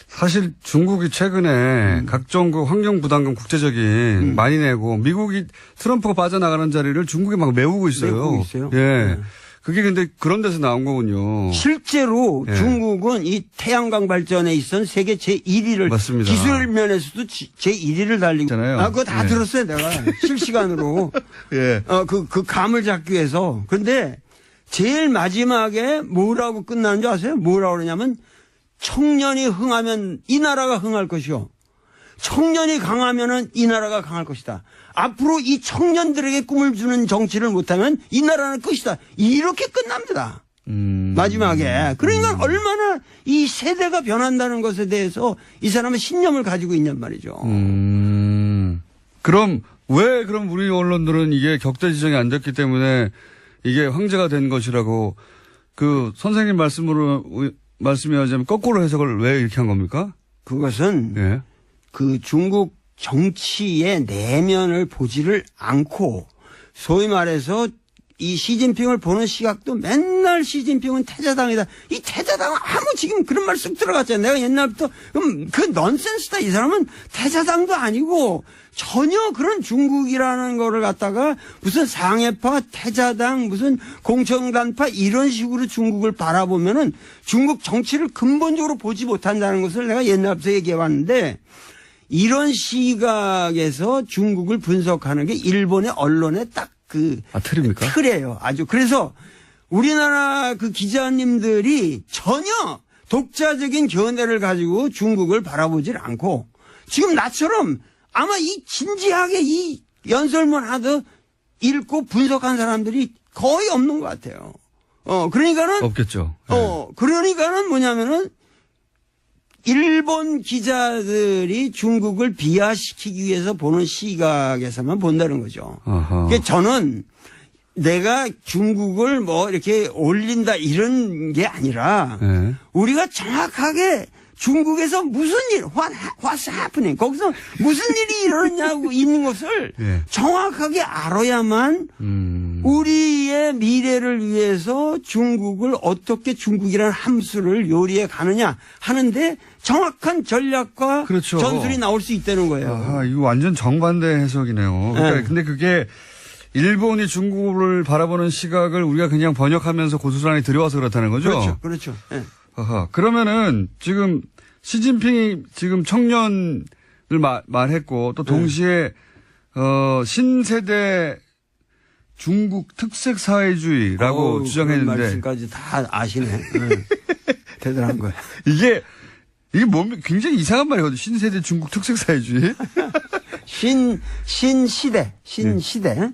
A: 사실 중국이 최근에 각종 그 환경 부담금 국제적인 많이 내고 미국이 트럼프가 빠져나가는 자리를 중국이 막 메우고 있어요.
B: 메우고 있어요.
A: 예. 그게 근데 그런 데서 나온 거군요.
B: 실제로
A: 예.
B: 중국은 이 태양광 발전에 있어서 세계 제1위를
A: 맞습니다.
B: 기술 면에서도 제1위를 달리고
A: 있잖아요.
B: 그거 다
A: 예.
B: 들었어요, 내가. 실시간으로.
A: 예.
B: 그 감을 잡기 위해서. 그런데 제일 마지막에 뭐라고 끝나는 줄 아세요? 뭐라고 그러냐면 청년이 흥하면 이 나라가 흥할 것이요. 청년이 강하면은 이 나라가 강할 것이다. 앞으로 이 청년들에게 꿈을 주는 정치를 못하면 이 나라는 끝이다. 이렇게 끝납니다. 마지막에. 그러니까 얼마나 이 세대가 변한다는 것에 대해서 이 사람은 신념을 가지고 있냔 말이죠.
A: 그럼 왜 그럼 우리 언론들은 이게 격대 지정이 안 됐기 때문에 이게 황제가 된 것이라고 그 선생님 말씀이하자면 거꾸로 해석을 왜 이렇게 한 겁니까?
B: 그것은
A: 예.
B: 그 중국 정치의 내면을 보지를 않고 소위 말해서 이 시진핑을 보는 시각도 맨날 시진핑은 태자당이다. 이 태자당은 아무 지금 그런 말 쑥 들어갔잖아요. 내가 옛날부터 그 넌센스다. 이 사람은 태자당도 아니고 전혀 그런 중국이라는 거를 갖다가 무슨 상해파, 태자당, 무슨 공청단파 이런 식으로 중국을 바라보면은 중국 정치를 근본적으로 보지 못한다는 것을 내가 옛날부터 얘기해 왔는데 이런 시각에서 중국을 분석하는 게 일본의 언론의 딱
A: 틀입니까?
B: 틀이에요. 아주. 그래서 우리나라 그 기자님들이 전혀 독자적인 견해를 가지고 중국을 바라보질 않고 지금 나처럼 아마 이 진지하게 이 연설문 하듯 읽고 분석한 사람들이 거의 없는 것 같아요. 그러니까는.
A: 없겠죠.
B: 그러니까는 뭐냐면은 일본 기자들이 중국을 비하시키기 위해서 보는 시각에서만 본다는 거죠. 그러니까 저는 내가 중국을 뭐 이렇게 올린다 이런 게 아니라 우리가 정확하게 중국에서 무슨 일, what's happening? 거기서 무슨 일이 일어났냐고 있는 것을 정확하게 알아야만 우리의 미래를 위해서 중국을 어떻게 중국이라는 함수를 요리해 가느냐 하는데 정확한 전략과
A: 그렇죠.
B: 전술이 나올 수 있다는 거예요.
A: 이거 완전 정반대 해석이네요. 그러니까 근데 그게 일본이 중국을 바라보는 시각을 우리가 그냥 번역하면서 고스란히 들여와서 그렇다는 거죠?
B: 그렇죠. 그렇죠. 네.
A: 그러면은 지금 시진핑이 지금 청년을 말했고 또 동시에 신세대 중국 특색 사회주의라고 주장했는데
B: 그런 말씀까지 다 아시네. 대단한 거예요.
A: 이게 뭡니까? 굉장히 이상한 말이거든요. 신세대 중국 특색 사회주의.
B: 신시대.
A: 신시대.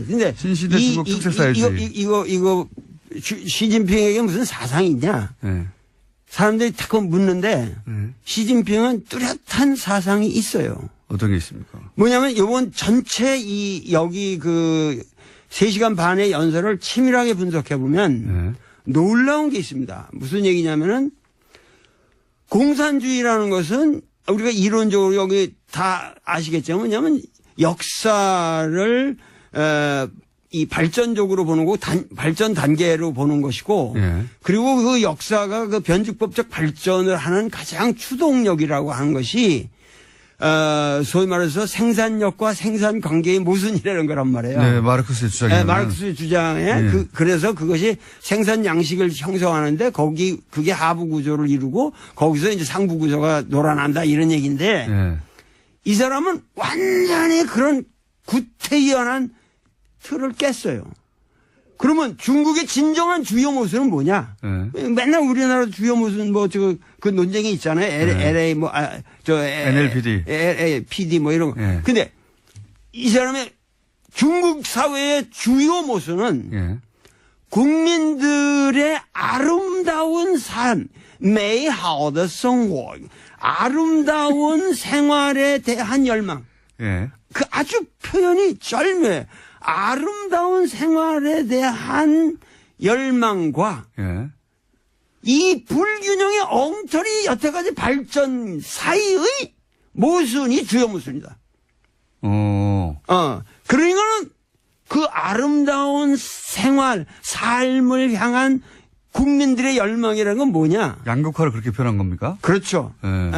B: 근데
A: 신시대 중국 특색 사회주의.
B: 이거 시진핑에게 무슨 사상이 있냐? 사람들이 자꾸 묻는데 시진핑은 뚜렷한 사상이 있어요.
A: 어떤 게 있습니까?
B: 뭐냐면 이번 전체 여기 3시간 반의 연설을 치밀하게 분석해 보면 놀라운 게 있습니다. 무슨 얘기냐면은 공산주의라는 것은 우리가 이론적으로 여기 다 아시겠지만 뭐냐면 역사를 이 발전적으로 보는 거고 발전 단계로 보는 것이고
A: 예.
B: 그리고 그 역사가 그 변죽법적 발전을 하는 가장 추동력이라고 하는 것이 소위 말해서 생산력과 생산 관계의 모순이라는 거란 말이에요.
A: 네, 마르크스의 주장이에요.
B: 네, 마르크스의 주장에
A: 네.
B: 그래서 그것이 생산 양식을 형성하는데 그게 하부 구조를 이루고 거기서 이제 상부 구조가 놀아난다 이런 얘기인데
A: 네.
B: 이 사람은 완전히 그런 구태의연한 틀을 깼어요. 그러면 중국의 진정한 주요 모순은 뭐냐?
A: 네.
B: 맨날 우리나라 주요 모순 그 논쟁이 있잖아요. LA
A: NLPD.
B: PD 뭐 이런 거.
A: 네.
B: 근데 이 사람의 중국 사회의 주요 모순은
A: 예.
B: 국민들의 아름다운 삶, 美好的生活, 아름다운 생활에 대한 열망.
A: 예.
B: 그 아주 표현이 절묘해. 아름다운 생활에 대한 열망과
A: 예.
B: 이 불균형의 엉터리 여태까지 발전 사이의 모순이 주요 모순이다. 그러니까는 그 아름다운 생활, 삶을 향한 국민들의 열망이라는 건 뭐냐?
A: 양극화를 그렇게 표현한 겁니까?
B: 그렇죠.
A: 예.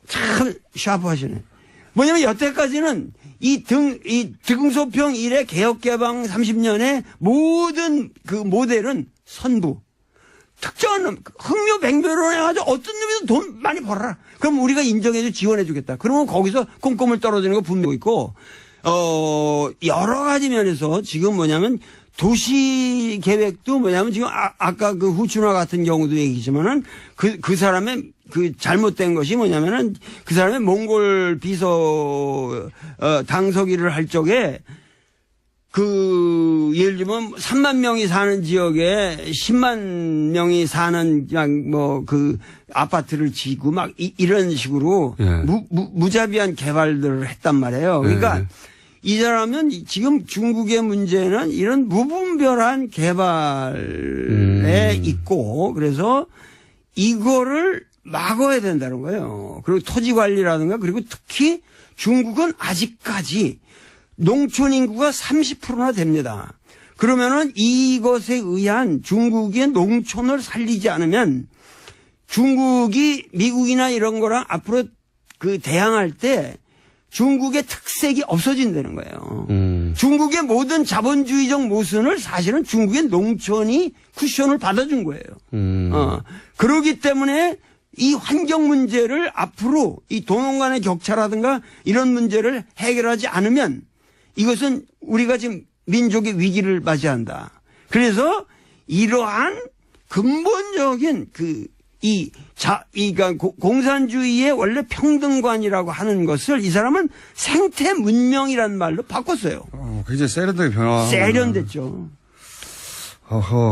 B: 참 샤프하시네. 뭐냐면 여태까지는 이 등소평 이래 개혁개방 30년의 모든 그 모델은 선부. 특정한 놈, 흥묘백묘로 해가지고 어떤 놈이든 돈 많이 벌어라. 그럼 우리가 인정해줘, 지원해주겠다. 그러면 거기서 꼼꼼을 떨어지는 거 분명히 있고, 여러 가지 면에서 지금 뭐냐면 도시 계획도 뭐냐면 지금 아까 그 후춘화 같은 경우도 얘기지만은 그 사람의 그 잘못된 것이 뭐냐면은 그 사람의 몽골 비서 당서기를 할 적에 그 예를 들면 3만 명이 사는 지역에 10만 명이 사는 그냥 뭐 그 아파트를 지고 막 이런 식으로
A: 예.
B: 무자비한 개발들을 했단 말이에요. 그러니까
A: 예.
B: 이 사람은 지금 중국의 문제는 이런 무분별한 개발에 있고 그래서 이거를 막아야 된다는 거예요. 그리고 토지 관리라든가 그리고 특히 중국은 아직까지 농촌 인구가 30%나 됩니다. 그러면은 이것에 의한 중국의 농촌을 살리지 않으면 중국이 미국이나 이런 거랑 앞으로 그 대항할 때 중국의 특색이 없어진다는 거예요. 중국의 모든 자본주의적 모순을 사실은 중국의 농촌이 쿠션을 받아준 거예요. 그렇기 때문에 이 환경 문제를 앞으로 이 도농 간의 격차라든가 이런 문제를 해결하지 않으면 이것은 우리가 지금 민족의 위기를 맞이한다. 그래서 이러한 근본적인 그러니까 공산주의의 원래 평등관이라고 하는 것을 이 사람은 생태 문명이라는 말로 바꿨어요.
A: 굉장히 세련되게 변화.
B: 세련됐죠.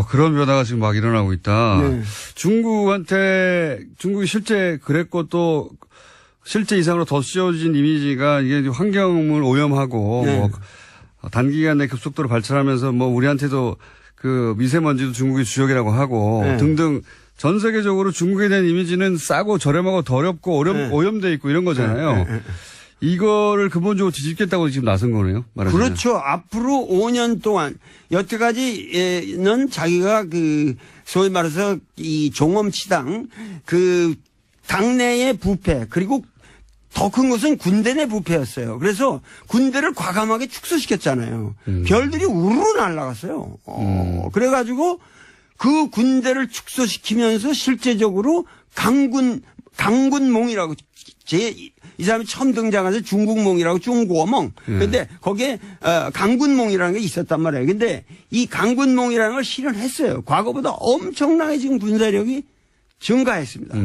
A: 그런 변화가 지금 막 일어나고 있다.
B: 네.
A: 중국이 실제 그랬고 또 실제 이상으로 더 씌워진 이미지가 이게 환경을 오염하고
B: 네.
A: 뭐 단기간에 급속도로 발전하면서 뭐 우리한테도 그 미세먼지도 중국이 주역이라고 하고
B: 네.
A: 등등 전 세계적으로 중국에 대한 이미지는 싸고 저렴하고 더럽고
B: 네.
A: 오염돼 있고 이런 거잖아요.
B: 네.
A: 이거를 근본적으로 뒤집겠다고 지금 나선 거네요. 말하자면.
B: 그렇죠. 앞으로 5년 동안 여태까지는 자기가 그 소위 말해서 이 종엄치당 그 당내의 부패 그리고 더 큰 것은 군대 내 부패였어요. 그래서 군대를 과감하게 축소시켰잖아요. 별들이 우르르 날아갔어요. 그래가지고 그 군대를 축소시키면서 실제적으로 강군몽이라고 이 사람이 처음 등장해서 중국몽이라고 중국어몽. 근데 거기에 강군몽이라는 게 있었단 말이에요. 근데 이 강군몽이라는 걸 실현했어요. 과거보다 엄청나게 지금 군사력이 증가했습니다.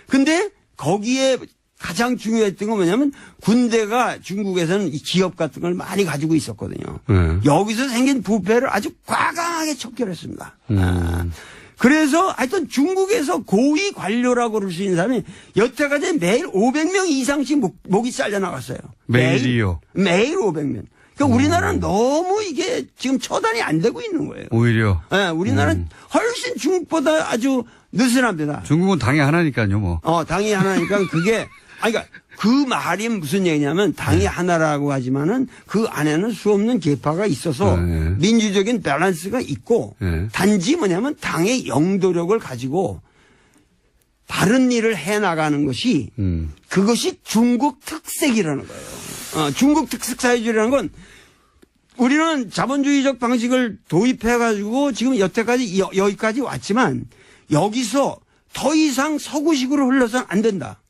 B: 근데 거기에 가장 중요했던 건 뭐냐면 군대가 중국에서는 이 기업 같은 걸 많이 가지고 있었거든요. 여기서 생긴 부패를 아주 과감하게 척결했습니다. 그래서 하여튼 중국에서 고위 관료라고 그럴 수 있는 사람이 여태까지 매일 500명 이상씩 목이 잘려 나갔어요.
A: 매일이요?
B: 매일 500명. 그러니까 우리나라는 너무 이게 지금 처단이 안 되고 있는 거예요.
A: 오히려.
B: 네, 우리나라는 훨씬 중국보다 아주 느슨합니다.
A: 중국은 당이 하나니까요, 뭐.
B: 당이 하나니까 그게, 그러니까 그 말이 무슨 얘기냐면 당이 하나라고 하지만은 그 안에는 수없는 계파가 있어서 민주적인 밸런스가 있고 단지 뭐냐면 당의 영도력을 가지고 바른 일을 해 나가는 것이 그것이 중국 특색이라는 거예요. 중국 특색 사회주의라는 건 우리는 자본주의적 방식을 도입해 가지고 지금 여태까지 여기까지 왔지만 여기서 더 이상 서구식으로 흘러서는 안 된다.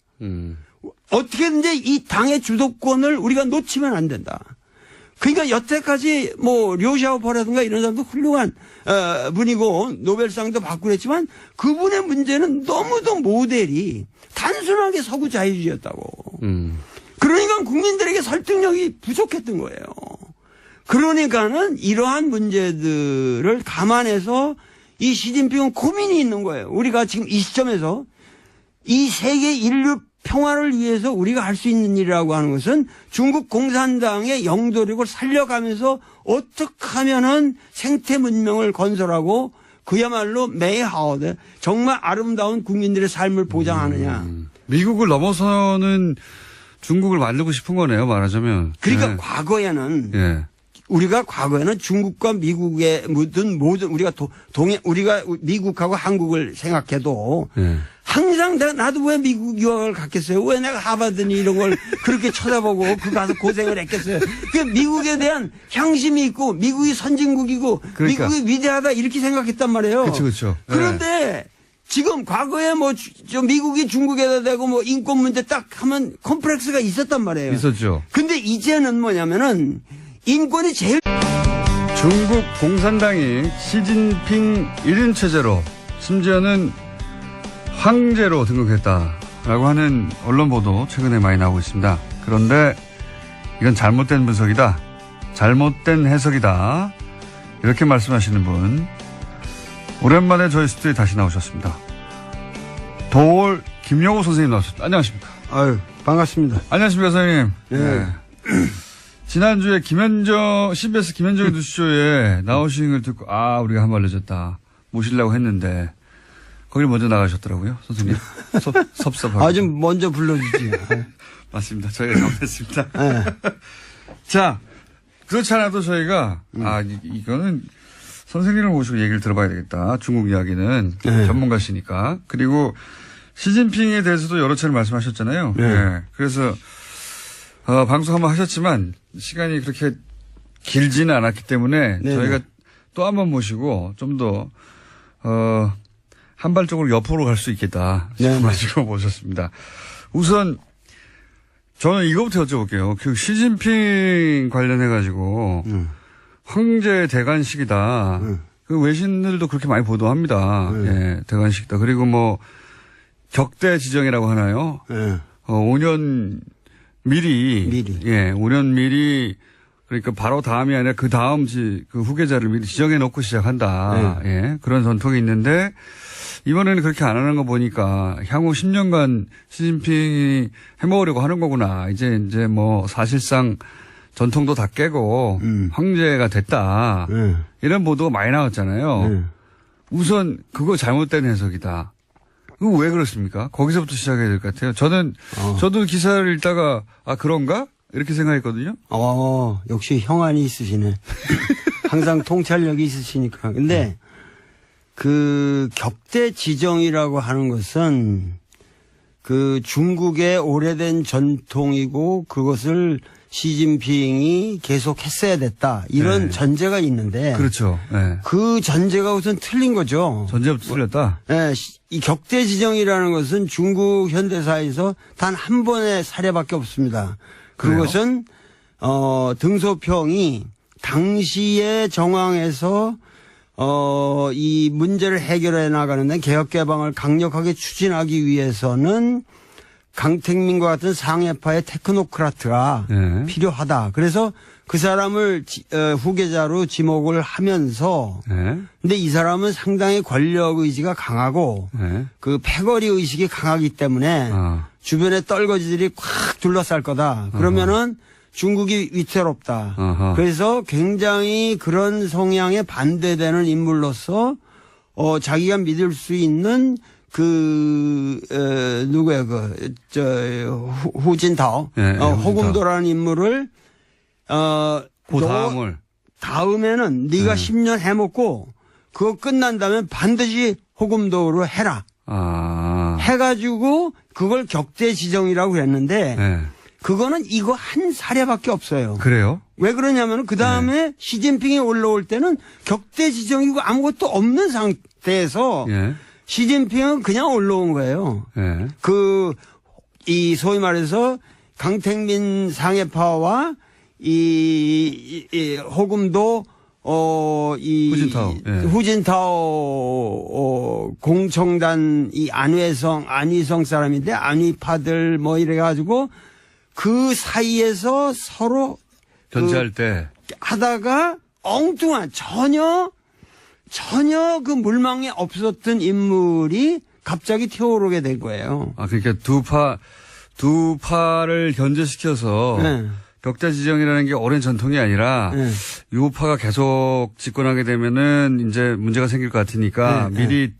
B: 어떻게든지 이 당의 주도권을 우리가 놓치면 안 된다. 그러니까 여태까지 뭐 료샤오퍼라든가 이런 사람도 훌륭한 분이고 노벨상도 받고 그랬지만 그분의 문제는 너무도 모델이 단순하게 서구 자유주의였다고. 그러니까 국민들에게 설득력이 부족했던 거예요. 그러니까는 이러한 문제들을 감안해서 이 시진핑은 고민이 있는 거예요. 우리가 지금 이 시점에서 이 세계 인류 평화를 위해서 우리가 할 수 있는 일이라고 하는 것은 중국 공산당의 영도력을 살려가면서 어떻게 하면은 생태 문명을 건설하고 그야말로 메이하우드 정말 아름다운 국민들의 삶을 보장하느냐.
A: 미국을 넘어서는 중국을 만들고 싶은 거네요, 말하자면.
B: 그러니까 과거에는 우리가 과거에는 중국과 미국의 모든 우리가 우리가 미국하고 한국을 생각해도 항상 나도 왜 미국 유학을 갔겠어요? 왜 내가 하버드니 이런 걸 그렇게 쳐다보고 그 가서 고생을 했겠어요? 그 미국에 대한 향심이 있고 미국이 선진국이고 그러니까. 미국이 위대하다 이렇게 생각했단 말이에요.
A: 그렇죠.
B: 그런데 지금 과거에 뭐 미국이 중국에다 대고 뭐 인권 문제 딱 하면 컴플렉스가 있었단 말이에요.
A: 있었죠.
B: 근데 이제는 뭐냐면은 인권이 제일
A: 중국 공산당이 시진핑 1인 체제로 심지어는 황제로 등극했다라고 하는 언론 보도 최근에 많이 나오고 있습니다. 그런데 이건 잘못된 분석이다. 잘못된 해석이다. 이렇게 말씀하시는 분 오랜만에 저희 스튜디오에 다시 나오셨습니다. 도올 김영호 선생님 나오셨습니다. 안녕하십니까?
B: 아유, 반갑습니다.
A: 안녕하십니까, 선생님. 네. 지난주에 CBS 김현정의 뉴스쇼에 나오신 걸 듣고, 우리가 한 발 늦었다. 모시려고 했는데, 거길 먼저 나가셨더라고요, 선생님. 섭섭하고.
B: 좀 먼저 불러주지.
A: 맞습니다. 저희가 잘못했습니다. 자, 그렇지 않아도 저희가, 이거는 선생님을 모시고 얘기를 들어봐야 되겠다. 중국 이야기는 전문가시니까. 그리고 시진핑에 대해서도 여러 차례 말씀하셨잖아요. 그래서, 방송 한번 하셨지만 시간이 그렇게 길지는 않았기 때문에 저희가 또 한 번 모시고 좀 더, 한 발쪽으로 옆으로 갈 수 있겠다 싶어가지고 모셨습니다. 우선 저는 이거부터 여쭤볼게요. 그 시진핑 관련해가지고 황제 대관식이다. 그 외신들도 그렇게 많이 보도합니다. 대관식이다. 그리고 뭐 격대 지정이라고 하나요? 5년 미리. 5년 미리, 그러니까 바로 다음이 아니라 그 다음 그 후계자를 미리 지정해 놓고 시작한다. 그런 전통이 있는데, 이번에는 그렇게 안 하는 거 보니까 향후 10년간 시진핑이 해먹으려고 하는 거구나. 이제 뭐 사실상 전통도 다 깨고 황제가 됐다. 이런 보도가 많이 나왔잖아요. 우선 그거 잘못된 해석이다. 그거 왜 그렇습니까? 거기서부터 시작해야 될 것 같아요. 저도 기사를 읽다가, 그런가? 이렇게 생각했거든요.
B: 역시 형안이 있으시네. 항상 통찰력이 있으시니까. 근데, 그 격대 지정이라고 하는 것은 그 중국의 오래된 전통이고 그것을 시진핑이 계속 했어야 됐다. 이런 전제가 있는데.
A: 그렇죠.
B: 그 전제가 우선 틀린 거죠.
A: 전제부터 틀렸다?
B: 이 격대 지정이라는 것은 중국 현대사에서 단 한 번의 사례밖에 없습니다. 그것은, 등소평이 당시의 정황에서 이 문제를 해결해 나가는데 개혁 개방을 강력하게 추진하기 위해서는 강택민과 같은 상해파의 테크노크라트가 필요하다. 그래서 그 사람을 후계자로 지목을 하면서 근데 이 사람은 상당히 권력 의지가 강하고 그 패거리 의식이 강하기 때문에 주변의 떨거지들이 콱 둘러쌀 거다. 그러면은 중국이 위태롭다.
A: 아하.
B: 그래서 굉장히 그런 성향에 반대되는 인물로서 자기가 믿을 수 있는 누구야 후진타오 호금도라는 인물을
A: 그 다음을
B: 다음에는 네가 10년 해먹고 그거 끝난 다음에 반드시 호금도로 해라. 해가지고 그걸 격대 지정이라고 그랬는데
A: 네.
B: 그거는 이거 한 사례밖에 없어요.
A: 그래요?
B: 왜 그러냐면 그 다음에 시진핑이 올라올 때는 격대 지정이고 아무것도 없는 상태에서
A: 예.
B: 시진핑은 그냥 올라온 거예요.
A: 예.
B: 이 소위 말해서 강택민 상해파와 이 호금도
A: 후진타오. 예.
B: 후진타오 공청단 이 안휘성 사람인데 안휘파들 뭐 이래가지고 그 사이에서 서로
A: 견제할 때
B: 하다가 엉뚱한 전혀 그 물망에 없었던 인물이 갑자기 튀어오르게 된 거예요.
A: 그러니까 두 파를 견제시켜서
B: 네.
A: 격대 지정이라는 게 오랜 전통이 아니라
B: 네.
A: 유파가 계속 집권하게 되면은 이제 문제가 생길 것 같으니까
B: 네.
A: 미리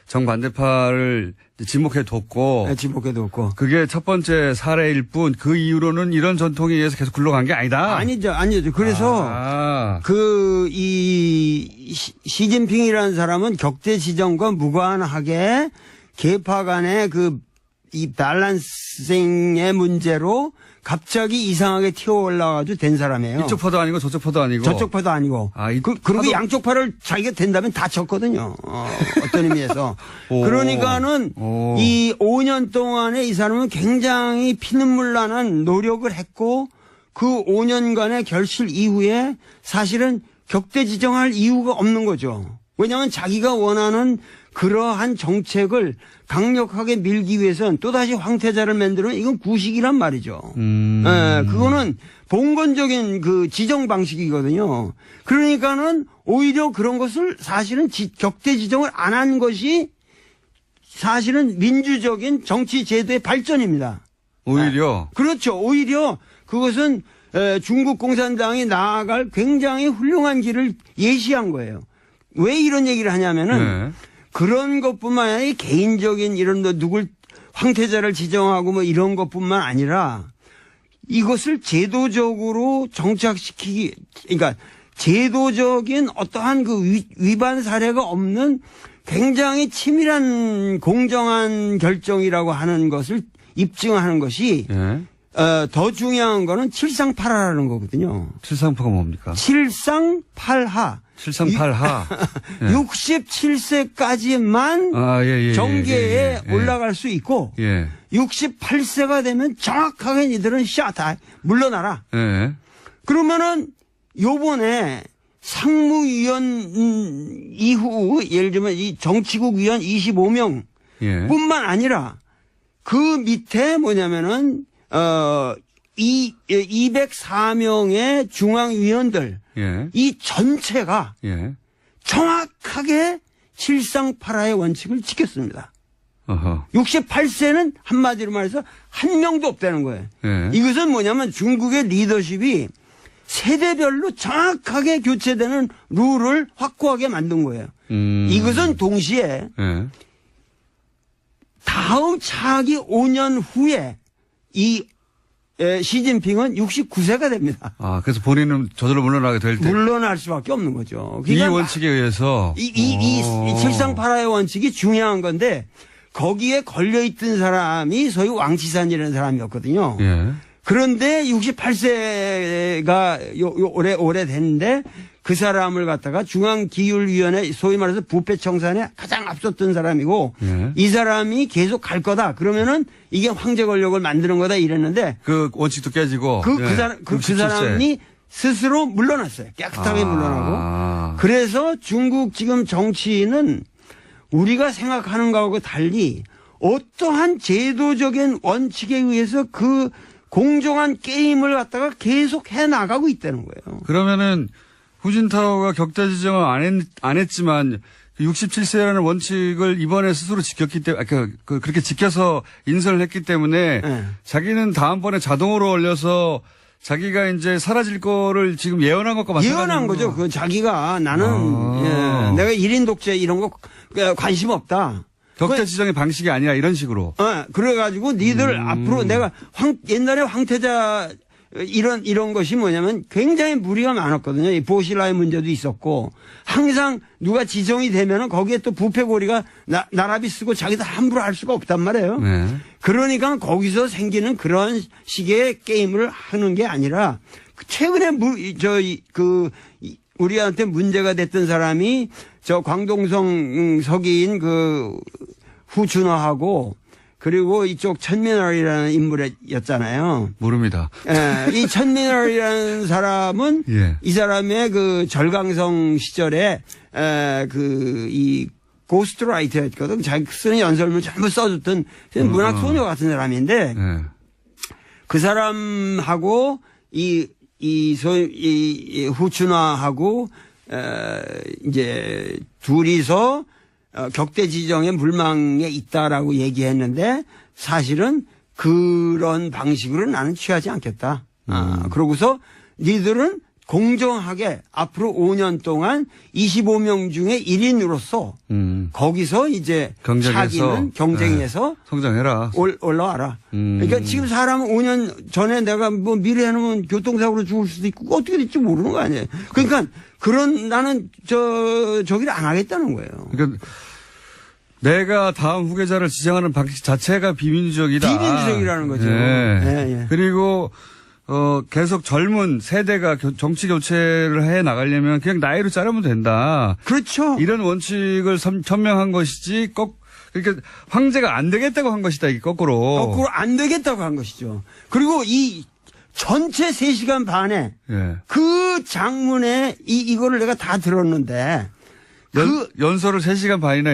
A: 정반대파를 지목해 뒀고
B: 지목해도 없고.
A: 그게 첫 번째 사례일 뿐 그 이후로는 이런 전통에 의해서 계속 굴러간 게 아니다.
B: 아니죠. 그래서 시진핑이라는 사람은 격대 지정과 무관하게 계파 간의 이 밸런싱의 문제로 갑자기 이상하게 튀어올라가지고 된 사람이에요.
A: 이쪽 파도 아니고 저쪽 파도 아니고.
B: 저쪽 파도 아니고. 그리고 양쪽 파를 자기가 된다면 다 쳤거든요. 어떤 의미에서. 그러니까는 이 5년 동안에 이 사람은 굉장히 피눈물 나는 노력을 했고 그 5년간의 결실 이후에 사실은 격대 지정할 이유가 없는 거죠. 왜냐하면 자기가 원하는 그러한 정책을 강력하게 밀기 위해서는 또다시 황태자를 만들면 이건 구식이란 말이죠. 그거는 봉건적인 지정 방식이거든요. 그러니까는 오히려 그런 것을 사실은 격대 지정을 안 한 것이 사실은 민주적인 정치 제도의 발전입니다.
A: 오히려?
B: 그렇죠. 오히려 그것은 중국 공산당이 나아갈 굉장히 훌륭한 길을 예시한 거예요. 왜 이런 얘기를 하냐면은 그런 것뿐만 아니라 개인적인 이런 누굴 황태자를 지정하고 뭐 이런 것뿐만 아니라 이것을 제도적으로 정착시키기, 그러니까 제도적인 어떠한 위반 사례가 없는 굉장히 치밀한 공정한 결정이라고 하는 것을 입증하는 것이 더 중요한 거는 칠상팔하라는 거거든요.
A: 칠상파가 뭡니까?
B: 칠상팔하. 67세까지만 정계에 올라갈 수 있고 68세가 되면 정확하게 니들은 다 물러나라. 그러면은 요번에 상무위원 이후 예를 들면 이 정치국 위원 25명 뿐만 아니라 그 밑에 뭐냐면은 204명의 중앙위원들 이 전체가 정확하게 칠상팔하의 원칙을 지켰습니다. 68세는 한마디로 말해서 한 명도 없다는 거예요. 이것은 뭐냐면 중국의 리더십이 세대별로 정확하게 교체되는 룰을 확고하게 만든 거예요. 이것은 동시에 다음 차기 5년 후에 이 시진핑은 69세가 됩니다.
A: 그래서 본인은 저절로 물러나게 될 때.
B: 물러날 수밖에 없는 거죠.
A: 그러니까 이 원칙에 의해서.
B: 이 칠상팔하의 원칙이 중요한 건데 거기에 걸려있던 사람이 소위 왕치산이라는 사람이었거든요. 그런데 68세가 올해 됐는데 그 사람을 갖다가 중앙기율위원회 소위 말해서 부패청산에 가장 앞섰던 사람이고 이 사람이 계속 갈 거다. 그러면은 이게 황제 권력을 만드는 거다 이랬는데
A: 그 원칙도 깨지고
B: 그 사람이 스스로 물러났어요. 깨끗하게 물러나고. 그래서 중국 지금 정치인은 우리가 생각하는 거하고 달리 어떠한 제도적인 원칙에 의해서 그 공정한 게임을 갖다가 계속 해 나가고 있다는 거예요.
A: 그러면은 후진타오가 격대 지정을 안 했지만 67세라는 원칙을 이번에 스스로 지켰기 때문에 그렇게 지켜서 인선을 했기 때문에 자기는 다음번에 자동으로 올려서 자기가 이제 사라질 거를 지금 예언한 것과 마찬가지로.
B: 예언한 거죠. 그 자기가 나는 예, 내가 1인 독재 이런 거 관심 없다.
A: 격자 지정의 방식이 아니라 이런 식으로.
B: 그래가지고 니들 앞으로 내가 옛날에 황태자 이런 것이 뭐냐면 굉장히 무리가 많았거든요. 이 보시라의 문제도 있었고 항상 누가 지정이 되면은 거기에 또 부패고리가 나라비 쓰고 자기도 함부로 할 수가 없단 말이에요.
A: 네.
B: 그러니까 거기서 생기는 그런 식의 게임을 하는 게 아니라 최근에 우리한테 문제가 됐던 사람이 저 광동성 서기인 그 후춘화하고 그리고 이쪽 천민월이라는 인물이었잖아요.
A: 모릅니다.
B: 예, 이 천민월이라는 사람은
A: 예.
B: 이 사람의 그 절강성 시절에 이 고스트라이터였거든. 자기 쓰는 연설문 전부 써줬던 문학 소녀 같은 사람인데
A: 예.
B: 그 사람하고 이 후춘화하고 이제 둘이서 격대 지정의 물망에 있다라고 얘기했는데 사실은 그런 방식으로 나는 취하지 않겠다. 그러고서 니들은 공정하게 앞으로 5년 동안 25명 중에 1인으로서 거기서 이제 자기는 경쟁에서
A: 성장해라.
B: 올라와라. 그러니까 지금 사람은 5년 전에 내가 뭐 미래 해놓으면 교통사고로 죽을 수도 있고 어떻게 될지 모르는 거 아니에요. 그러니까 나는 저기를 안 하겠다는 거예요.
A: 그러니까 내가 다음 후계자를 지정하는 방식 자체가 비민주적이다.
B: 비민주적이라는 거죠.
A: 예.
B: 예.
A: 그리고 계속 젊은 세대가 정치 교체를 해 나가려면 그냥 나이로 자르면 된다.
B: 그렇죠.
A: 이런 원칙을 천명한 것이지 그러니까 황제가 안 되겠다고 한 것이다. 이게 거꾸로
B: 안 되겠다고 한 것이죠. 그리고 이 전체 3시간 반에
A: 예.
B: 그 장문에 이거를 내가 다 들었는데
A: 연설을 3시간 반이나